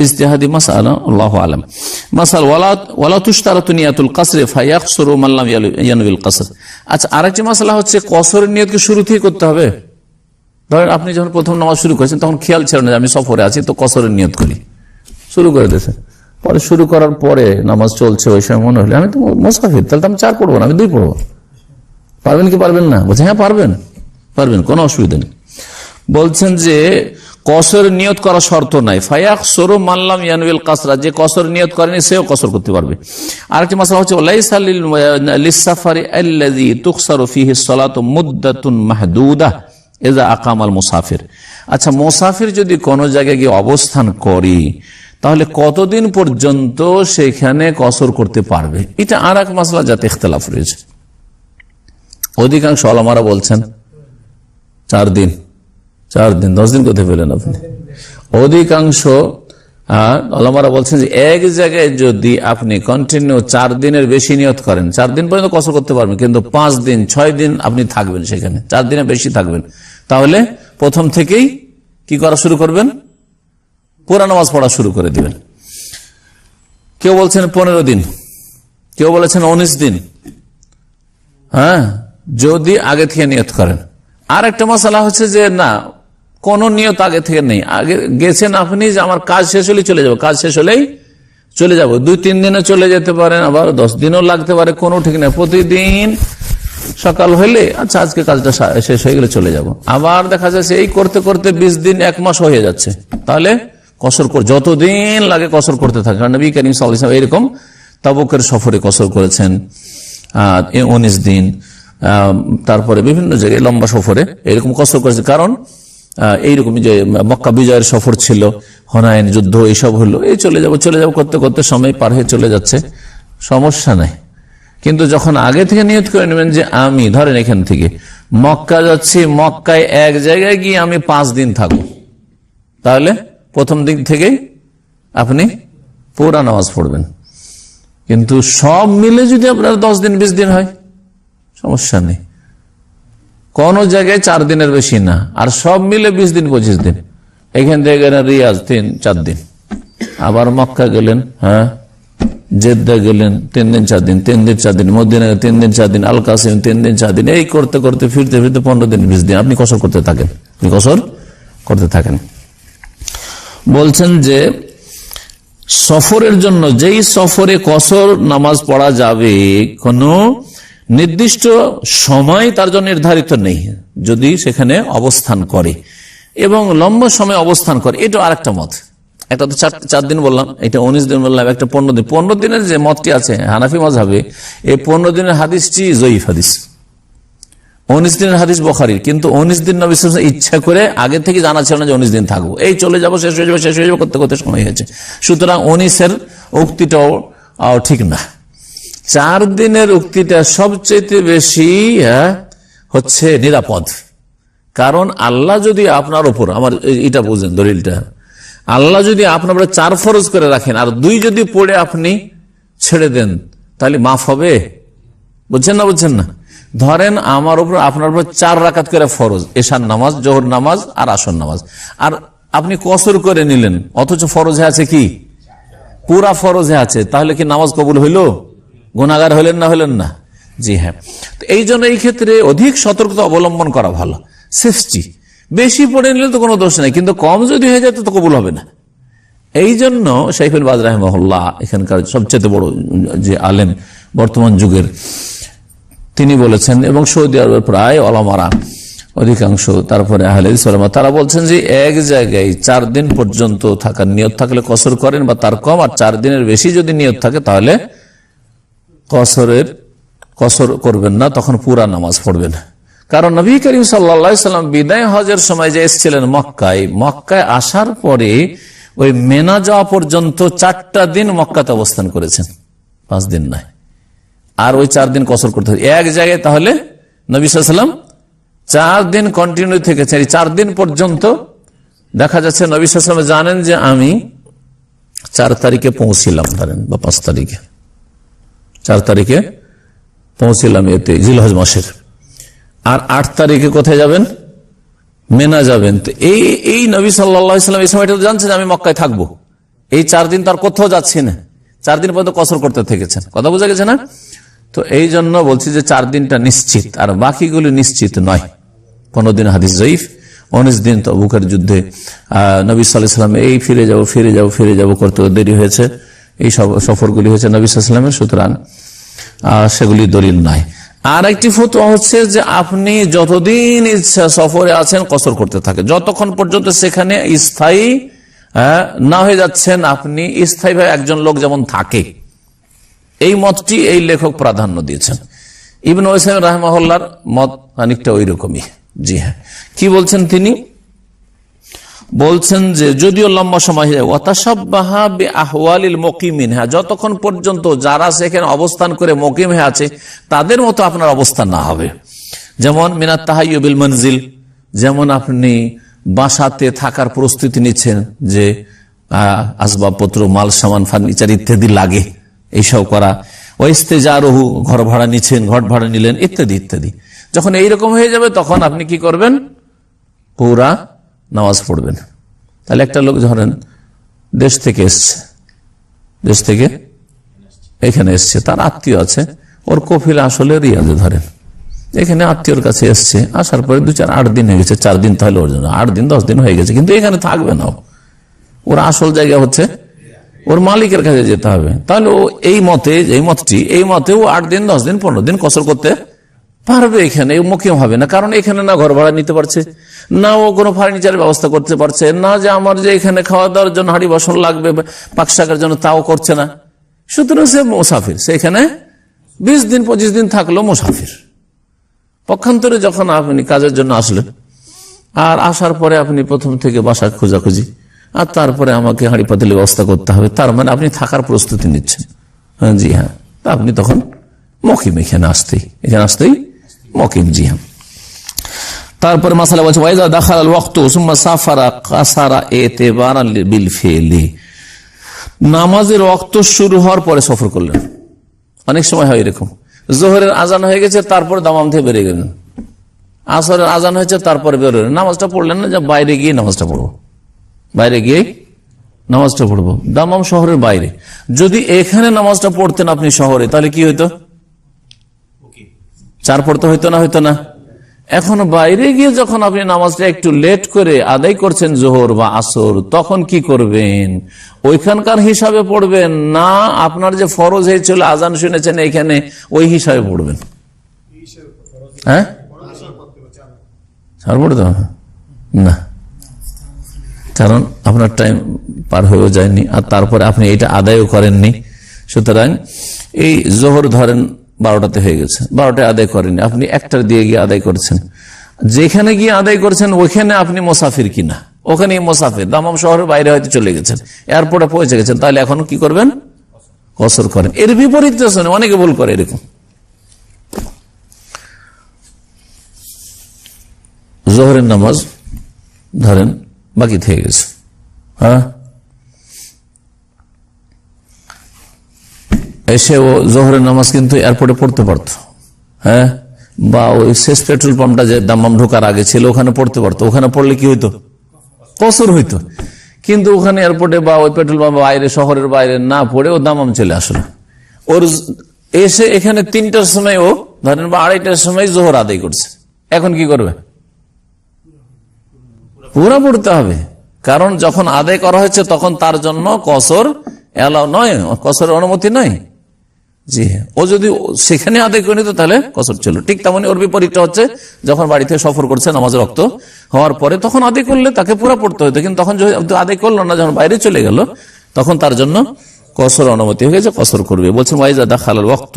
ইজতিহাদি মাসআলা, আল্লাহু আলাম। মাসাল ওয়ালা তুশতারাতু নিয়াতুল কসর ফায়াকসুরু মান লাম ইয়ানবিল কসর। আচ্ছা, আরেকটি মাসলা হচ্ছে কসরের নিয়ত কি শুরু থেকে করতে হবে? ধরেন আপনি যখন প্রথম নামাজ শুরু করেছেন তখন খেয়াল ছিল না যে আমি সফরে আছি, তো কসরের নিয়ত করি, শুরু করে দিয়েছেন। পরে শুরু করার পরে নামাজ চলছে, ওই সময় মনে হলে আমি তো মুসাফির, তাহলে তো আমি 4 পড়বো না, আমি 2 পড়বো। পারবেন কি পারবেন না? বলছে হ্যাঁ পারবেন, কোনো অসুবিধা নেই। বলছেন যে কসর নিয়ত করা শর্ত নাই। ফায়াকসুরু মান লাম ইয়ানবিল কসরা, যে কসর নিয়ত করেনি সেও কসর করতে পারবে। আরেকটি মাসলা হচ্ছে লাইসা লিস-সাফারি আল্লাযী তুকসারু ফীহি সালাতু মুদ্দাতুন মাহদুদা ইযা আকামাল মুসাফির। আচ্ছা, মুসাফির যদি কোন জায়গায় গিয়ে অবস্থান করে তাহলে কতদিন পর্যন্ত সেখানে কসর করতে পারবে? এটা আর এক মাসলা যাতে ইখতিলাফ রয়েছে। অধিকাংশ উলামারা বলছেন 4 দিন। 10 দিন কোথায় পেলেন আপনি? অধিকাংশ উলামারা বলছেন যে এক জায়গায় যদি আপনি কন্টিনিউ 4 দিনের বেশি নিয়ত করেন, 4 দিন পর্যন্ত কসর করতে পারবেন, কিন্তু 5 দিন 6 দিন আপনি থাকবেন সেখানে, 4 দিনের বেশি থাকবেন, তাহলে প্রথম থেকেই কি করা শুরু করবেন? পুরা নামাজ পড়া শুরু করে দিবেন। কেউ বলছেন 15 দিন, কেউ বলেছেন 19 দিন, যদি আগে থেকে নিয়ত করেন। আর একটা মশলা হচ্ছে যে না, কোন নিয়ত আগে থেকে নেই, আগে গেছেন আপনি যে আমার কাজ শেষ হলেই চলে যাবো, কাজ শেষ হলেই চলে যাবো। 2-3 দিনে চলে যেতে পারেন, আবার 10 দিনও লাগতে পারে, কোনো ঠিক নেই। প্রতিদিন সকাল হলে আচ্ছা আজকে কাজটা শেষ হয়ে গেলে চলে যাব, আবার দেখা যাচ্ছে এই করতে করতে 20 দিন 1 মাস হয়ে যাচ্ছে, তাহলে কসর যতদিন লাগে কসর করতে থাকে। কারণ নবী করিম সাল্লাল্লাহু আলাইহি ওয়াসাল্লাম এরকম তাবুকের সফরে কসর করেছেন 19 দিন, তারপরে বিভিন্ন জায়গায় লম্বা সফরে এরকম কসর করেছে। কারণ এইরকম যে মক্কা বিজয়ের সফর ছিল, হুনাইন যুদ্ধ, এইসব হলো, এই চলে যাব করতে করতে সময় পার হয়ে চলে যাচ্ছে, সমস্যা নাই। কিন্তু যখন আগে থেকে নিয়ত করে নেবেন যে আমি ধরেন এখান থেকে মক্কা যাচ্ছি, মক্কায় এক জায়গায় গিয়ে আমি 5 দিন থাকবো, তাহলে প্রথম দিক থেকেই আপনি পুরা নামাজ পড়বেন। কিন্তু সব মিলে যদি আপনার 10 দিন 20 দিন হয়, সমস্যা নেই, কোন জায়গায় 4 দিনের বেশি না, আর সব মিলে 20 দিন 25 দিন। এখান থেকে গেলেন রিয়াজ 3-4 দিন, আবার মক্কা গেলেন, জেদ্দা গেলেন 3 দিন 4 দিন, 3 দিন 4 দিন, মদিনা 3 দিন 4 দিন, আল কাসিম 3 দিন 4 দিন, এই করতে করতে ফিরতে ফিরতে 15 দিন 20 দিন আপনি কসর করতে থাকেন। বলছেন যে সফরের জন্য যেই সফরে কসর নামাজ পড়া যাবে, কোনো নির্দিষ্ট সময় তার জন্য নির্ধারিত নেই, যদি সেখানে অবস্থান করে এবং লম্বা সময় অবস্থান করে। এটা আরেকটা মত। একটা তো 4 দিন বললাম, এটা 19 দিন বললাম, একটা 15 দিন। 15 দিনের যে মতটি আছে হানাফি মাযহাবে, এই 15 দিনের হাদিসটি যঈফ হাদিস। 19 দিনের হাদিস বুখারীর, কিন্তু 19 দিন নবী সাল্লাল্লাহু আলাইহি ওয়াসাল্লাম ইচ্ছা করে আগে থেকে জানা ছিল না যে 19 দিন থাকবো, এই চলে যাবো, শেষ হয়ে যাবো করতে করতে সময় হয়েছে। সুতরাং 19 এর উক্তিটাও ঠিক না। 4 দিনের উক্তিটা সবচেয়ে বেশি হচ্ছে নিরাপদ। কারণ আল্লাহ যদি আপনার উপর, আমার এটা বুঝেন দলিলটা, আল্লাহ যদি আপনার উপরে 4 ফরজ করে রাখেন আর 2 যদি পড়ে আপনি ছেড়ে দেন, তাহলে মাফ হবে? বুঝছেন না? বুঝছেন না? ধরেন আমার উপর আপনার উপর 4 রাকাত করে ফরজ, এশার নামাজ, জোহর নামাজ আর আসর নামাজ, আর আপনি কসর করে নিলেন, অথচ ফরজে আছে কি? পুরা ফরজে আছে, তাহলে কি নামাজ কবুল হইল? গুনাহগার হইলেন না? হইলেন না? জি হ্যাঁ। এই জন্য এই ক্ষেত্রে অধিক সতর্কতা অবলম্বন করা ভালো। সেফটি বেশি পড়ে নিলে তো কোনো দোষ নেই, কিন্তু কম যদি হয়ে যায় তো কবুল হবে না। এই জন্য শাইখুল বাজ রাহিমাহুল্লাহ, এখানকার সবচেয়ে বড় যে আলেম বর্তমান যুগের, তিনি বলেছেন, এবং সৌদি আরবের প্রায় ওলামারা অধিকাংশ, তারপরে আহলে হাদিস ওলামা, তারা বলছেন যে এক জায়গায় 4 দিন পর্যন্ত থাকার নিয়ত থাকলে কসর করেন বা তার কম, আর 4 দিনের বেশি যদি নিয়ত থাকে তাহলে কসর করবেন না, তখন পুরা নামাজ পড়বেন। কারণ নবী করিম সাল্লাল্লাহু আলাইহি সাল্লাম বিদায় হজের সময় যে এসেছিলেন মক্কায় আসার পরে ওই মেনা যাওয়া পর্যন্ত 4টা দিন মক্কাতে অবস্থান করেছেন, 5 দিন নয়। আর ওই 4 দিন কসর করতে হবে এক জায়গায়। তাহলে নবী সাল্লাল্লাহু আলাইহি সাল্লাম 4 দিন কন্টিনিউ থেকেছেন। 4 দিন পর্যন্ত দেখা যাচ্ছে নবী সাল্লাল্লাহু আলাইহি সাল্লাম জানেন যে আমি 4 তারিখে পৌঁছিলাম, ধরেন, বা 5 তারিখে, 4 তারিখে পৌঁছিলাম এতে জিলহজ মাসের, আর 8 তারিখে কোথায় যাবেন? মেনা যাবেন। তো এই নবী সাল্লাল্লাহু আলাইহি সাল্লাম এই সময়টা জানছেন আমি মক্কায় থাকবো, এই 4 দিন তার কোথাও যাচ্ছি না, 4 দিন পর্যন্ত কসর করতে থেকেছেন। কথা বোঝা গেছে না? তো এই জন্য বলছি যে 4 দিনটা নিশ্চিত, আর বাকিগুলি নিশ্চিত নয়। 15 দিন হাদিস জয়ীফ, 19 দিন তবুকের যুদ্ধে নবী সাল্লাল্লাহু আলাইহি সাল্লাম এই ফিরে যাব করতে দেরি হয়েছে, এই সফরগুলি হয়েছে নবী সাল্লাল্লাহু আলাইহি সাল্লামের, সুতরাং সেগুলি দলিল নাই। আর একটি ফতোয়া হচ্ছে যে আপনি যতদিন ইচ্ছা সফরে আছেন কসর করতে থাকে, যতক্ষণ পর্যন্ত সেখানে স্থায়ী না হয়ে যাচ্ছেন আপনি, স্থায়ীভাবে একজন লোক যেমন থাকে। এই মতটি এই লেখক প্রাধান্য দিয়েছেন। ইবনে ওয়াইসিম রাহিমাহুল্লাহর মত অনেকটা ওই রকমই। জি হ্যাঁ, কি বলছেন তিনি? বলছেন যে যদিও লম্বা সময় হয়ে যায়, ওয়াতাশাব্বাহা বিআহওয়ালিল মুকিমিন, হ্যাঁ, যতক্ষণ পর্যন্ত যারা সেখানে অবস্থান করে মুকিম হয়ে আছে তাদের মতো আপনার অবস্থান না হবে। যেমন মিনাত তাহাইয়ুবিল মনজিল, যেমন আপনি বাসাতে থাকার প্রস্তুতি নিচ্ছেন, যে আসবাবপত্র, মাল সামান, ফার্নিচার ইত্যাদি লাগে, এইসব করা। ওয়াইস্তেজারহু, ঘর ভাড়া নিচ্ছেন, ঘর ভাড়া নিলেন, ইত্যাদি ইত্যাদি। যখন এইরকম হয়ে যাবে তখন আপনি কি করবেন? পুরা নামাজ পড়বেন। তাহলে একটা লোক ধরেন দেশ থেকে এখানে এসছে, তার আত্মীয় আছে, ওর কফিলা আসলে রিয়াদে, ধরেন এখানে আত্মীয়র কাছে এসছে, আসার পরে 2-4-8 দিন হয়ে গেছে, 4 দিন তাহলে ওর জন্য 8 দিন 10 দিন হয়ে গেছে, কিন্তু এখানে থাকবে না, ওর আসল জায়গা হচ্ছে ওর মালিকের কাছে যেতে হবে। তাহলে ও এই মতে ও 8 দিন 10 দিন 15 দিন কসর করতে পারবে, এখানে মুকিম হবে না। কারণ এখানে না ঘর ভাড়া নিতে পারছে, না ও কোনো ফার্নিচারের ব্যবস্থা করতে পারছে না, যে আমার যে এখানে খাওয়া দাওয়ার জন্য হাঁড়ি বাসন লাগবে পাক শাকের জন্য, তাও করছে না। সুতরাং সে মুসাফির, সেখানে 20 দিন 25 দিন থাকলো মুসাফির। পক্ষান্তরে যখন আপনি কাজের জন্য আসলেন, আর আসার পরে আপনি প্রথম থেকে বাসা খোঁজাখুঁজি, আর তারপরে আমাকে হাঁড়ি পাতিলের ব্যবস্থা করতে হবে, তার মানে আপনি থাকার প্রস্তুতি নিচ্ছেন। জি হ্যাঁ, আপনি তখন মুকিম, এখানে আসতেই মুকিম। জি হ্যাঁ। তারপরে মাসালা বলছে ওয়াইজা দাখালাল ওয়াক্তু সুম্মা সাফারা কাসারা ইতিবারান বিল ফিলি, নামাজের ওয়াক্ত শুরু হওয়ার পরে সফর করলেন। অনেক সময় হয় এরকম, যোহরের আজান হয়ে গেছে, তারপরে দামাম থেকে বেরিয়ে গেলেন, আসরের আজান হয়েছে, তারপরে বেরোলেন, নামাজটা পড়লেন না, যে বাইরে গিয়ে নামাজটা পড়বো, দামাম শহরের বাইরে। যদি এখানে নামাজটা পড়তেন আপনি শহরে, তাহলে কি হইতো? 4 পড়তে হইতো না? এখন বাইরে গিয়ে যখন আপনি নামাজটা একটু লেট করে আদায় করছেন, জোহর বা আসর, তখন কি করবেন? ওইখানকার হিসাবে পড়বেন না আপনার যে ফরজ হয়েছিল আজান শুনেছেন এখানে, ওই হিসাবে পড়বেন? হ্যাঁ, পড়তে না, কারণ আপনার টাইম পার হয়েও যায়নি, আর তারপরে আপনি এটা আদায়ও করেননি। সুতরাং এই জোহর ধরেন 12টাতে হয়ে গেছে, 12টায় আদায় করেননি, আপনি 1টার দিয়ে গিয়ে আদায় করছেন। যেখানে গিয়ে আদায় করছেন ওখানে আপনি মুসাফির কিনা, ওখানে মুসাফির, দামাম শহরের বাইরে হয়তো চলে গেছেন, এয়ারপোর্টে পৌঁছে গেছেন, তাহলে এখন কি করবেন? কসর করেন। এর বিপরীত শোনে অনেকে ভুল করে এরকম, জোহরের নামাজ ধরেন বাকি থেকে গেছে, হ্যাঁ, এসে ও জোহরের নামাজ কিন্তু এয়ারপোর্টে পড়তে পারতো, হ্যাঁ, বা ওই শেষ পেট্রোল পাম্পটা যে দাম্মাম ঢোকার আগে ছিল ওখানে পড়তে পারতো, ওখানে পড়লে কি হইতো, কসর হইতো। কিন্তু ওখানে এয়ারপোর্টে বা ওই পেট্রোল পাম্প বাইরে, শহরের বাইরে না পড়ে ও দাম্মাম চলে আসলো, ওর এসে এখানে 3টার সময় ও ধরেন বা 2:30টার সময় জোহর আদায় করছে, এখন কি করবে, পুরা পড়তে হবে। কারণ যখন আদায় করা হয়েছে তখন তার জন্য কসর এলাও নয়, কসরের অনুমতি নয়। জি হ্যাঁ, ও যদি সেখানে আদায় করে নিত তাহলে কসর ছিল। ঠিক তেমনি ওর বিপরীতটা হচ্ছে যখন বাড়িতে সফর করছে নামাজের রক্ত হওয়ার পরে তখন আদায় করলে তাকে পুরা পড়তে হতো, কিন্তু তখন আদায় করলো না, যখন বাইরে চলে গেল তখন তার জন্য কসর অনুমতি হয়ে গেছে, কসর করবে। বলছেন ওয়াইজা দাখালাল ওয়াক্ত,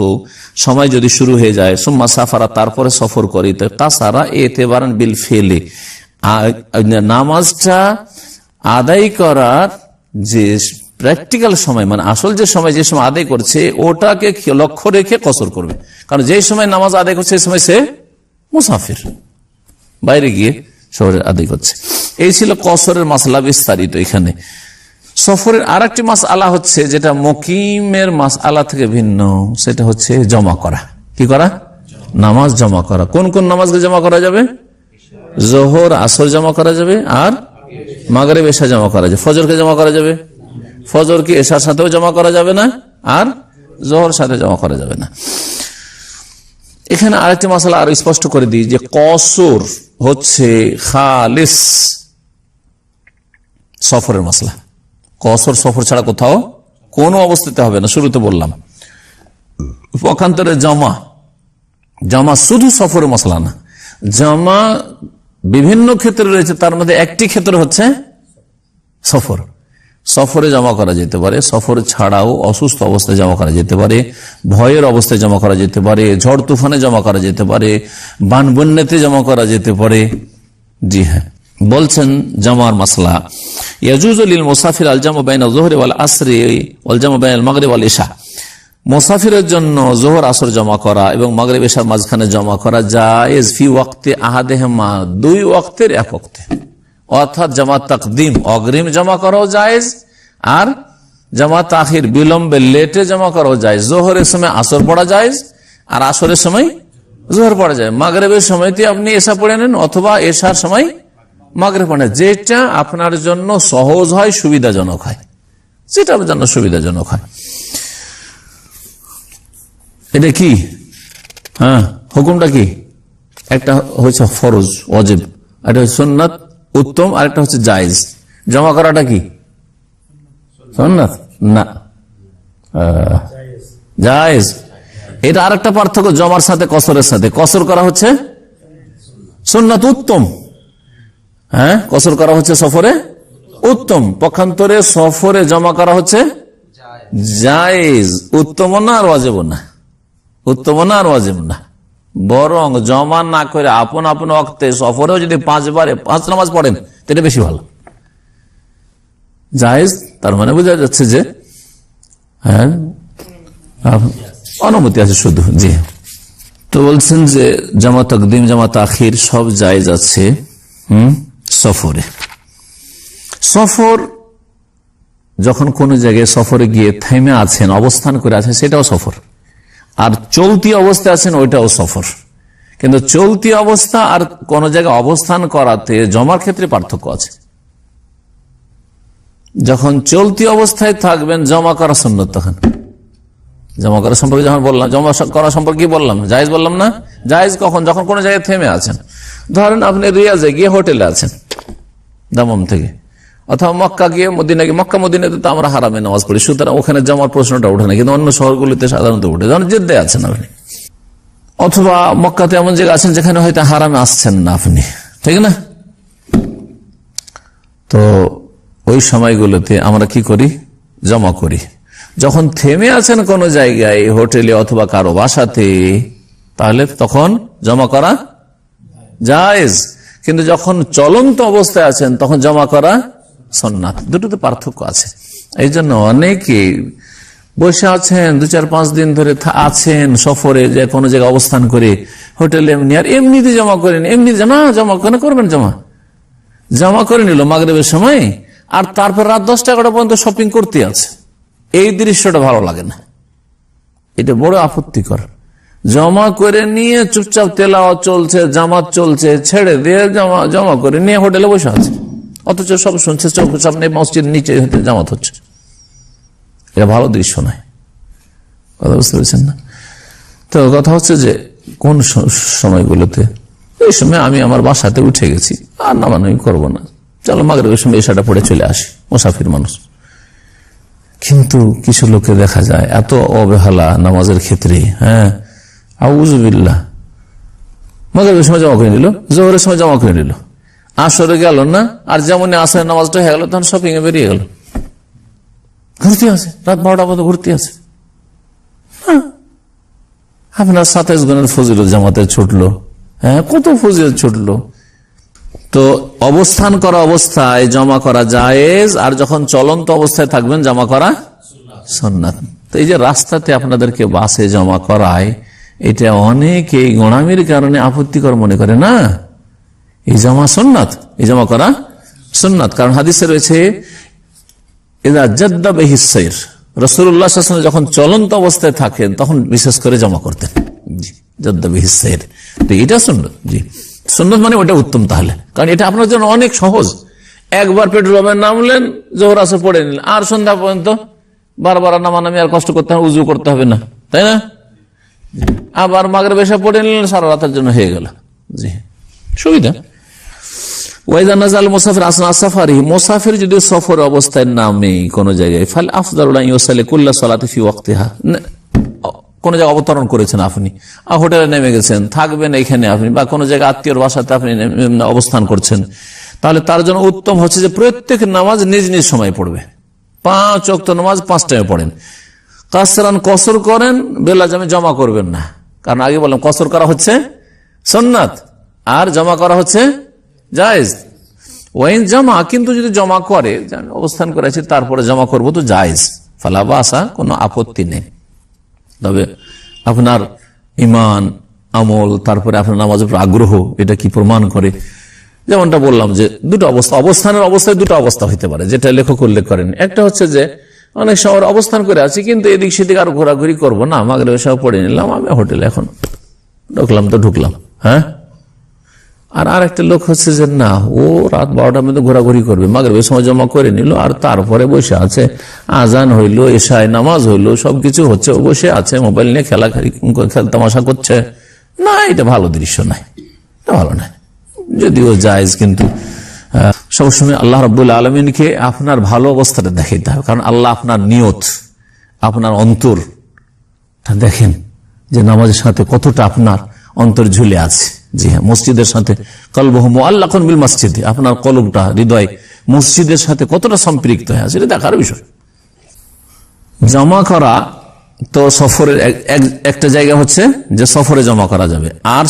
সময় যদি শুরু হয়ে যায়, সুম্মা সাফারা, তারপরে সফর করি, তাছাড়া এতেবারান বিল ফেলে, নামাজটা আদায় করার যে প্র্যাকটিক্যাল সময়, মানে আসল যে সময়, যে সময় আদায় করছে ওটাকে লক্ষ্য রেখে কসর করবে। কারণ যে সময় নামাজ আদায় করছে সেই সময় সে মুসাফির, বাইরে গিয়ে শহরে আদায় করছে। এই ছিল কসরের মাসলা বিস্তারিত। এখানে সফরের আর একটি মাসআলা হচ্ছে যেটা মুকিমের মাসআলা থেকে ভিন্ন, সেটা হচ্ছে জমা করা। কি করা? নামাজ জমা করা। কোন কোন নামাজকে জমা করা যাবে? জোহর আসর জমা করা যাবে, আর মাগরিব এশা জমা করা যাবে। ফজরকে জমা করা যাবে, ফজরকে এশার সাথেও জমা করা যাবে না, আর জোহর সাথে জমা করা যাবে না। এখানে আরেকটি মাসআলা আরো স্পষ্ট করে দিই যে কসর হচ্ছে খালিস সফরের মাসলা। কসর সফর ছাড়া কোথাও কোনো অবস্থাতে হবে না। শুরুতে বললাম পক্ষান্তরে জমা শুধু সফরের মাসলা না, জমা বিভিন্ন ক্ষেত্রে রয়েছে, তার মধ্যে একটি ক্ষেত্র হচ্ছে সফর। সফরে জমা করা যেতে পারে, সফর ছাড়াও অসুস্থ অবস্থায় জমা করা যেতে পারে, ভয়ের অবস্থায় জমা করা যেতে পারে, ঝড় তুফানে জমা করা যেতে পারে, বান বন্যাতে জমা করা যেতে পারে। জি হ্যাঁ, বলছেন জামার মাসলা ইয়াজুজু লিল মুসাফির আল জামু বাইনা যুহরি ওয়াল আসরি ওয়াল জামু বাইনাল মাগরিব ওয়াল ইশা। মুসাফিরের জন্য যোহর আসর জমা করা এবং মাগরিব ইশার মাঝখানে জমা করা জায়েজ ফি ওয়াক্তে আহাদেহিমা, দুই ওয়াক্তের এক ওয়াক্তে। অর্থাৎ জামাত তাকদিম অগ্রিম জমা করাও জায়েজ, আর জামাত তাখির বিলম্বে লেটে জমা করাও জায়েজ। যোহরের সময় আসর পড়া জায়েজ, আর আসরের সময় যোহর পড়া যায়। মাগরিবের সময়তে আপনি এশা পড়ে নেন, অথবা এশার সময় মাগরিব পড়ে, যেটা আপনার জন্য সহজ হয়, সুবিধাজনক হয়, যেটা আপনার জন্য সুবিধাজনক হয়। এটা কি? হ্যাঁ, হুকুমটা কি? একটা হচ্ছে ফরজ ওয়াজিব, একটা হচ্ছে সুন্নাত উত্তম, আর একটা হচ্ছে জায়েজ। জমা করাটা কি সুন্নাত না জায়েজ। এটা আরেকটা পার্থক্য জমার সাথে কসরের সাথে। কসর করা হচ্ছে সুন্নাত উত্তম, হ্যাঁ, কসর করা হচ্ছে সফরে উত্তম। পক্ষান্তরে সফরে জমা করা হচ্ছে জায়েজ, উত্তম না আর ওয়াজিব না, উত্তম না আর ওয়াজিব না। বরং জমা না করে আপন আপন ওয়াক্তে সফরেও যদি 5 নামাজ পড়েন এটা বেশি ভালো, জায়েজ। তার মানে বোঝা যাচ্ছে যে হ্যাঁ অনুমতি আছে শুধু। জি, তো বলছেন যে জামা তাকদিম জামা তাখির সব জায়েজ আছে সফরে। সফর যখন কোন জায়গায় সফরে গিয়ে থেমে আছেন, অবস্থান করে আছেন, সেটাও সফর। আর চলতি অবস্থায় আছেন, ওইটাও সফর। কিন্তু চলতি অবস্থা আর কোন জায়গায় অবস্থান করাতে জমার ক্ষেত্রে পার্থক্য আছে। যখন চলতি অবস্থায় থাকবেন জমা করা সুন্নাত, তখন জমা করা সম্পর্কে যখন বললাম, জমা করা সম্পর্কে বললাম, জায়েজ বললাম না? জায়েজ কখন? যখন কোন জায়গায় থেমে আছেন। ধরেন আপনি রিয়াজে গিয়ে হোটেলে আছেন দামাম থেকে, অথবা মক্কা গিয়ে মদিনা গিয়ে, মক্কা মদিনাতে তো আমরা হারামে নামাজ পড়ি, সুতরাং ওখানে জমার প্রশ্নটা ওঠে না, কিন্তু অন্য শহরগুলিতে সাধারণত ওঠে। ধরেন জেদ্দায় আছেন আপনি, অথবা মক্কাতে এমন জায়গা আছেন যেখানে হয়তো হারামে আসছেন না আপনি, ঠিক না? তো ওই সময়গুলোতে আমরা কি করি? জমা করি। যখন থেমে আছেন কোন জায়গায়, হোটেলে অথবা কারো বাসাতে, তাহলে তখন জমা করা জায়েজ। কিন্তু যখন চলন্ত অবস্থায় আছেন তখন জমা করা সুন্নাত। দুটোতে পার্থক্য আছে। এই জন্য অনেকে বসে আছেন 2-4-5 দিন ধরে আছেন সফরে, যে কোনো জায়গায় অবস্থান করে হোটেলে, এমনি আর এমনিতে জমা করেন, এমনি জমা কেন করবেন, জমা করে নিল মাগরিবের সময়, আর তারপর রাত 10-11 পর্যন্ত শপিং করতে আছে। এই দৃশ্যটা ভালো লাগে না, এটা বড় আপত্তিকর। জমা করে নিয়ে চুপচাপ তেলাওয়াত চলছে, জামাত চলছে, ছেড়ে দিয়ে জমা করে নিয়ে হোটেলে বসে আছে, অথচ সব শুনছে, চোখের সামনে মসজিদ নিচে জামাত হচ্ছে। এটা ভালো দৃশ্য নয়, কথা বুঝতে পেরেছেন না? তো কথা হচ্ছে যে কোন সময়গুলোতে, এই সময় আমি আমার বাসাতে উঠে গেছি, আর নামানামি করবো না, চলো মাগরিবের সময় এশাটা পড়ে চলে আসি, মুসাফির মানুষ। কিন্তু কিছু লোকে দেখা যায় এত অবহেলা নামাজের ক্ষেত্রে, আউযুবিল্লাহ, মাগরিবের সময় জমা করে নিল, জোহরের সময় জমা করে নিল, আসরে গেল না, আর যেমন আসরের নামাজটা হয়ে গেল তখন শপিং এ বেরিয়ে গেল, ঘুরতে আছে, রাত 12টা পর্যন্ত ঘুরতে আছে। আপনার 27 গুণের ফজিলত জামাতে ছুটলো, কত ফজিলত ছুটলো। তো অবস্থান করা অবস্থায় জমা করা জায়েজ, আর যখন চলন্ত অবস্থায় থাকবেন জমা করা সুন্নাত। তো এই যে রাস্তাতে আপনাদেরকে বাসে জমা করায়, এটা অনেকে গোড়ামির কারণে আপত্তিকর মনে করে না, এই জমা সুন্নাত, এই জমা করা সুন্নাত। কারণ হাদিসে রয়েছে রাসূলুল্লাহ সাল্লাল্লাহু আলাইহি ওয়াসাল্লাম যখন চলন্ত অবস্থায় থাকেন তখন বিশেষ করে জমা করতেন, জাদ্দা বিহিস সাইর। তো এটা সুন্নাত, জি সুন্নাত মানে ওটা উত্তম। তাহলে কারণ এটা আপনার জন্য অনেক সহজ, একবার পেট্রোল পাম্পে নামলেন, জোহর আসর পড়ে নিলেন, আর সন্ধ্যা পর্যন্ত বারবার নামানামি আর কষ্ট করতে হবে, উজু করতে হবে না, তাই না? আবার মাগরিব এশা পড়ে নিলেন, সারা রাতের জন্য হয়ে গেল, জি সুবিধা। মুসাফির যদি সফর অবস্থায় নামে কোন জায়গায়, কোন জায়গায় অবতরণ করেছেন আপনি, হোটেলে নেমে গেছেন, থাকবেন এখানে আপনি, বা কোন জায়গায় আত্মীয়র বাসাতে আপনি অবস্থান করছেন, তাহলে তার জন্য উত্তম হচ্ছে যে প্রত্যেক নামাজ নিজ নিজ সময় পড়বে। 5 ওয়াক্ত নামাজ 5 টাইমে পড়েন। কাসরান কসর করেন, বেলাজামে জমা করবেন না, কারণ আগে বললাম কসর করা হচ্ছে সুন্নাত আর জমা করা হচ্ছে জায়েজ। ওয়াইন জমা, কিন্তু যদি জমা করে, অবস্থান করেছে তারপরে জমা করবো, তো জায়েজ, ফালা বাসা, কোনো আপত্তি নেই। তবে আপনার ইমান আমল, তারপরে আপনার নামাজের উপর আগ্রহ, এটা কি প্রমাণ করে? যেমনটা বললাম যে দুটো অবস্থা, অবস্থানের অবস্থায় দুটো অবস্থা হইতে পারে, যেটা লেখক উল্লেখ করেন। একটা হচ্ছে যে অনেক সময় অবস্থান করে আছি, কিন্তু এদিক সেদিক আর ঘোরাঘুরি করবো না, মাগরিব এশা পড়ে নিলাম, আমি হোটেলে এখন ঢুকলাম, হ্যাঁ। আর আরেকটা লোক হচ্ছে যে না, ও রাত 12টার মধ্যে ঘোরাঘুরি করবে, মাগরিবের সময় জমা করে নিল, আর তারপরে বসে আছে, আজান হইলো, এশায় নামাজ হইলো, সবকিছু হচ্ছে, ও বসে আছে মোবাইল নিয়ে খেলতামাশা করছে। না, এটা ভালো দৃশ্য নাই, এটা ভালো নাই, যদিও জায়েজ, কিন্তু সবসময় আল্লাহ রাব্বুল আলামিনকে আপনার ভালো অবস্থাটা দেখাইতে হবে। কারণ আল্লাহ আপনার নিয়ত, আপনার অন্তর দেখেন, যে নামাজের সাথে কতটা আপনার অন্তর ঝুলে আছে। জি হ্যাঁ, মসজিদের সাথে কলবহু মুআল্লাকুন বিল মসজিদ, আপনার কলবটা, হৃদয় মসজিদের সাথে কতটা সম্পৃক্ত হয়ে আছে, এটা দেখার বিষয়। জমা করা তো সফরের একটা জায়গা হচ্ছে যে সফরে জমা করা যাবে। আর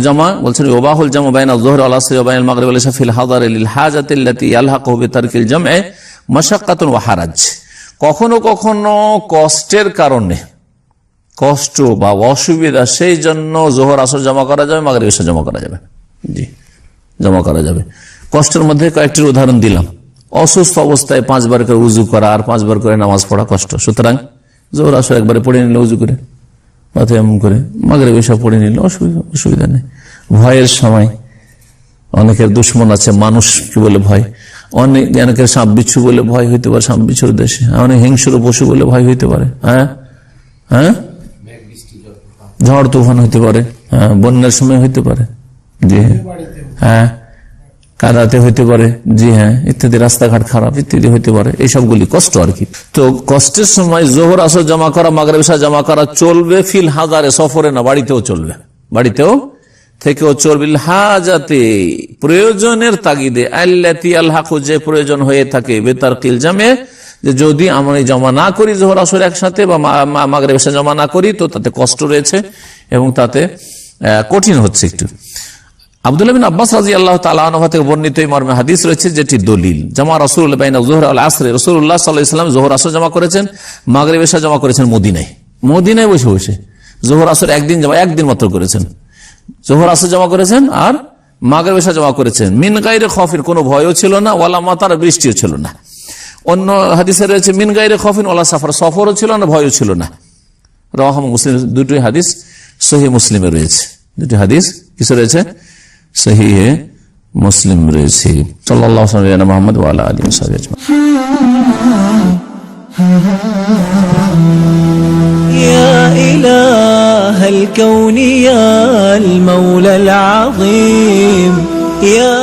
জমা বলছেন ওবাহুল জামা বাইনা যুহর ওয়াল আসর ওয়া বাইনাল মাগরিব ওয়াল ইশা ফিল হাদার লিল হাজাতি আল্লাতী ইয়ালহাকু বিতারকিল জাম'i মাশাক্কাতুন ওয়া হারাজ। কখনো কখনো কষ্টের কারণে, কষ্ট বা অসুবিধা, সেই জন্য জোহর আসর জমা করা যাবে, মাগরিব এশা জমা করা যাবে, জি জমা করা যাবে। কষ্টের মধ্যে কয়েকটির উদাহরণ দিলাম। অসুস্থ অবস্থায় 5 বার করে উজু করা আর 5 বার করে নামাজ পড়া কষ্ট, সুতরাং জোহর আসর একবারে পড়ে নিলে উজু করে বা এমন করে, মাগরিব এশা পড়ে নিলে অসুবিধা নেই। ভয়ের সময়, অনেকের দুশ্মন আছে, মানুষ কি বলে ভয়, অনেকের সাপ বিচ্ছু বলে ভয় হইতে পারে, সাপ বিচ্ছুর দেশে অনেক হিংস্র পশু বলে ভয় হইতে পারে, হ্যাঁ, ঝড় তুফান হইতে পারে, বন্যার সময় হইতে পারে, জি হ্যাঁ, কাদাতে হইতে পারে, জি হ্যাঁ, ইত্যাদি, রাস্তাঘাট খারাপ ইত্যাদি হইতে পারে, এইসবগুলি কষ্ট আর কি। তো কষ্টের সময় জোহর আসর জমা করা, মাগরিব এশা জমা করা চলবে, ফিল হাজারে, সফরে না, বাড়িতেও চলবে, বাড়িতেও থেকেও চলবে, হাজাতে, প্রয়োজনের তাগিদে, আল্লাতী আলহাকু, যে প্রয়োজন হয়ে থাকে, বিতারকিল জাম'i, যে যদি আমরা জমা না করি জোহর আসর একসাথে, বা মাগরিব এশা জমা না করি, তো তাতে কষ্ট রয়েছে এবং তাতে কঠিন হচ্ছে একটু। আব্দুল্লাহ বিন আব্বাস রাদিয়াল্লাহু তাআলা আনহু থেকে বর্ণিত এই মর্মে হাদিস রয়েছে, যেটি দলিল। জামা রাসূলুল্লাহ বাইনা যুহর ওয়াল আসর, রাসূলুল্লাহ সাল্লাল্লাহু আলাইহি ওয়াসাল্লাম যোহর আসর জমা করেছেন, মাগরিব এশা জমা করেছেন মদিনায় বসে বসে। যোহর আসর একদিন মাত্র করেছেন, যোহর আসর জমা করেছেন আর মাগরিব এশা জমা করেছেন। মিন গায়রে খফিন, কোনো ভয়ও ছিল না, ওয়ালা মাতার, বৃষ্টিও ছিল না। অন্য হাদিসে রয়েছে মিন গায়রে খফিন ওয়ালা সাফর, সফরও ছিল না, ভয়ও ছিল না। রাওয়াহু মুসলিম, দুটি হাদিস সহিহ মুসলিমে রয়েছে, দুটি হাদিস কিসে রয়েছে? সহিহ মুসলিম রয়েছে। সাল্লাল্লাহু আলাইহি ওয়া মুহাম্মদ ওয়া আলা আলিহি ওয়া সাহবিহি আজমাইন। يا إله الكون يا المولى العظيم يا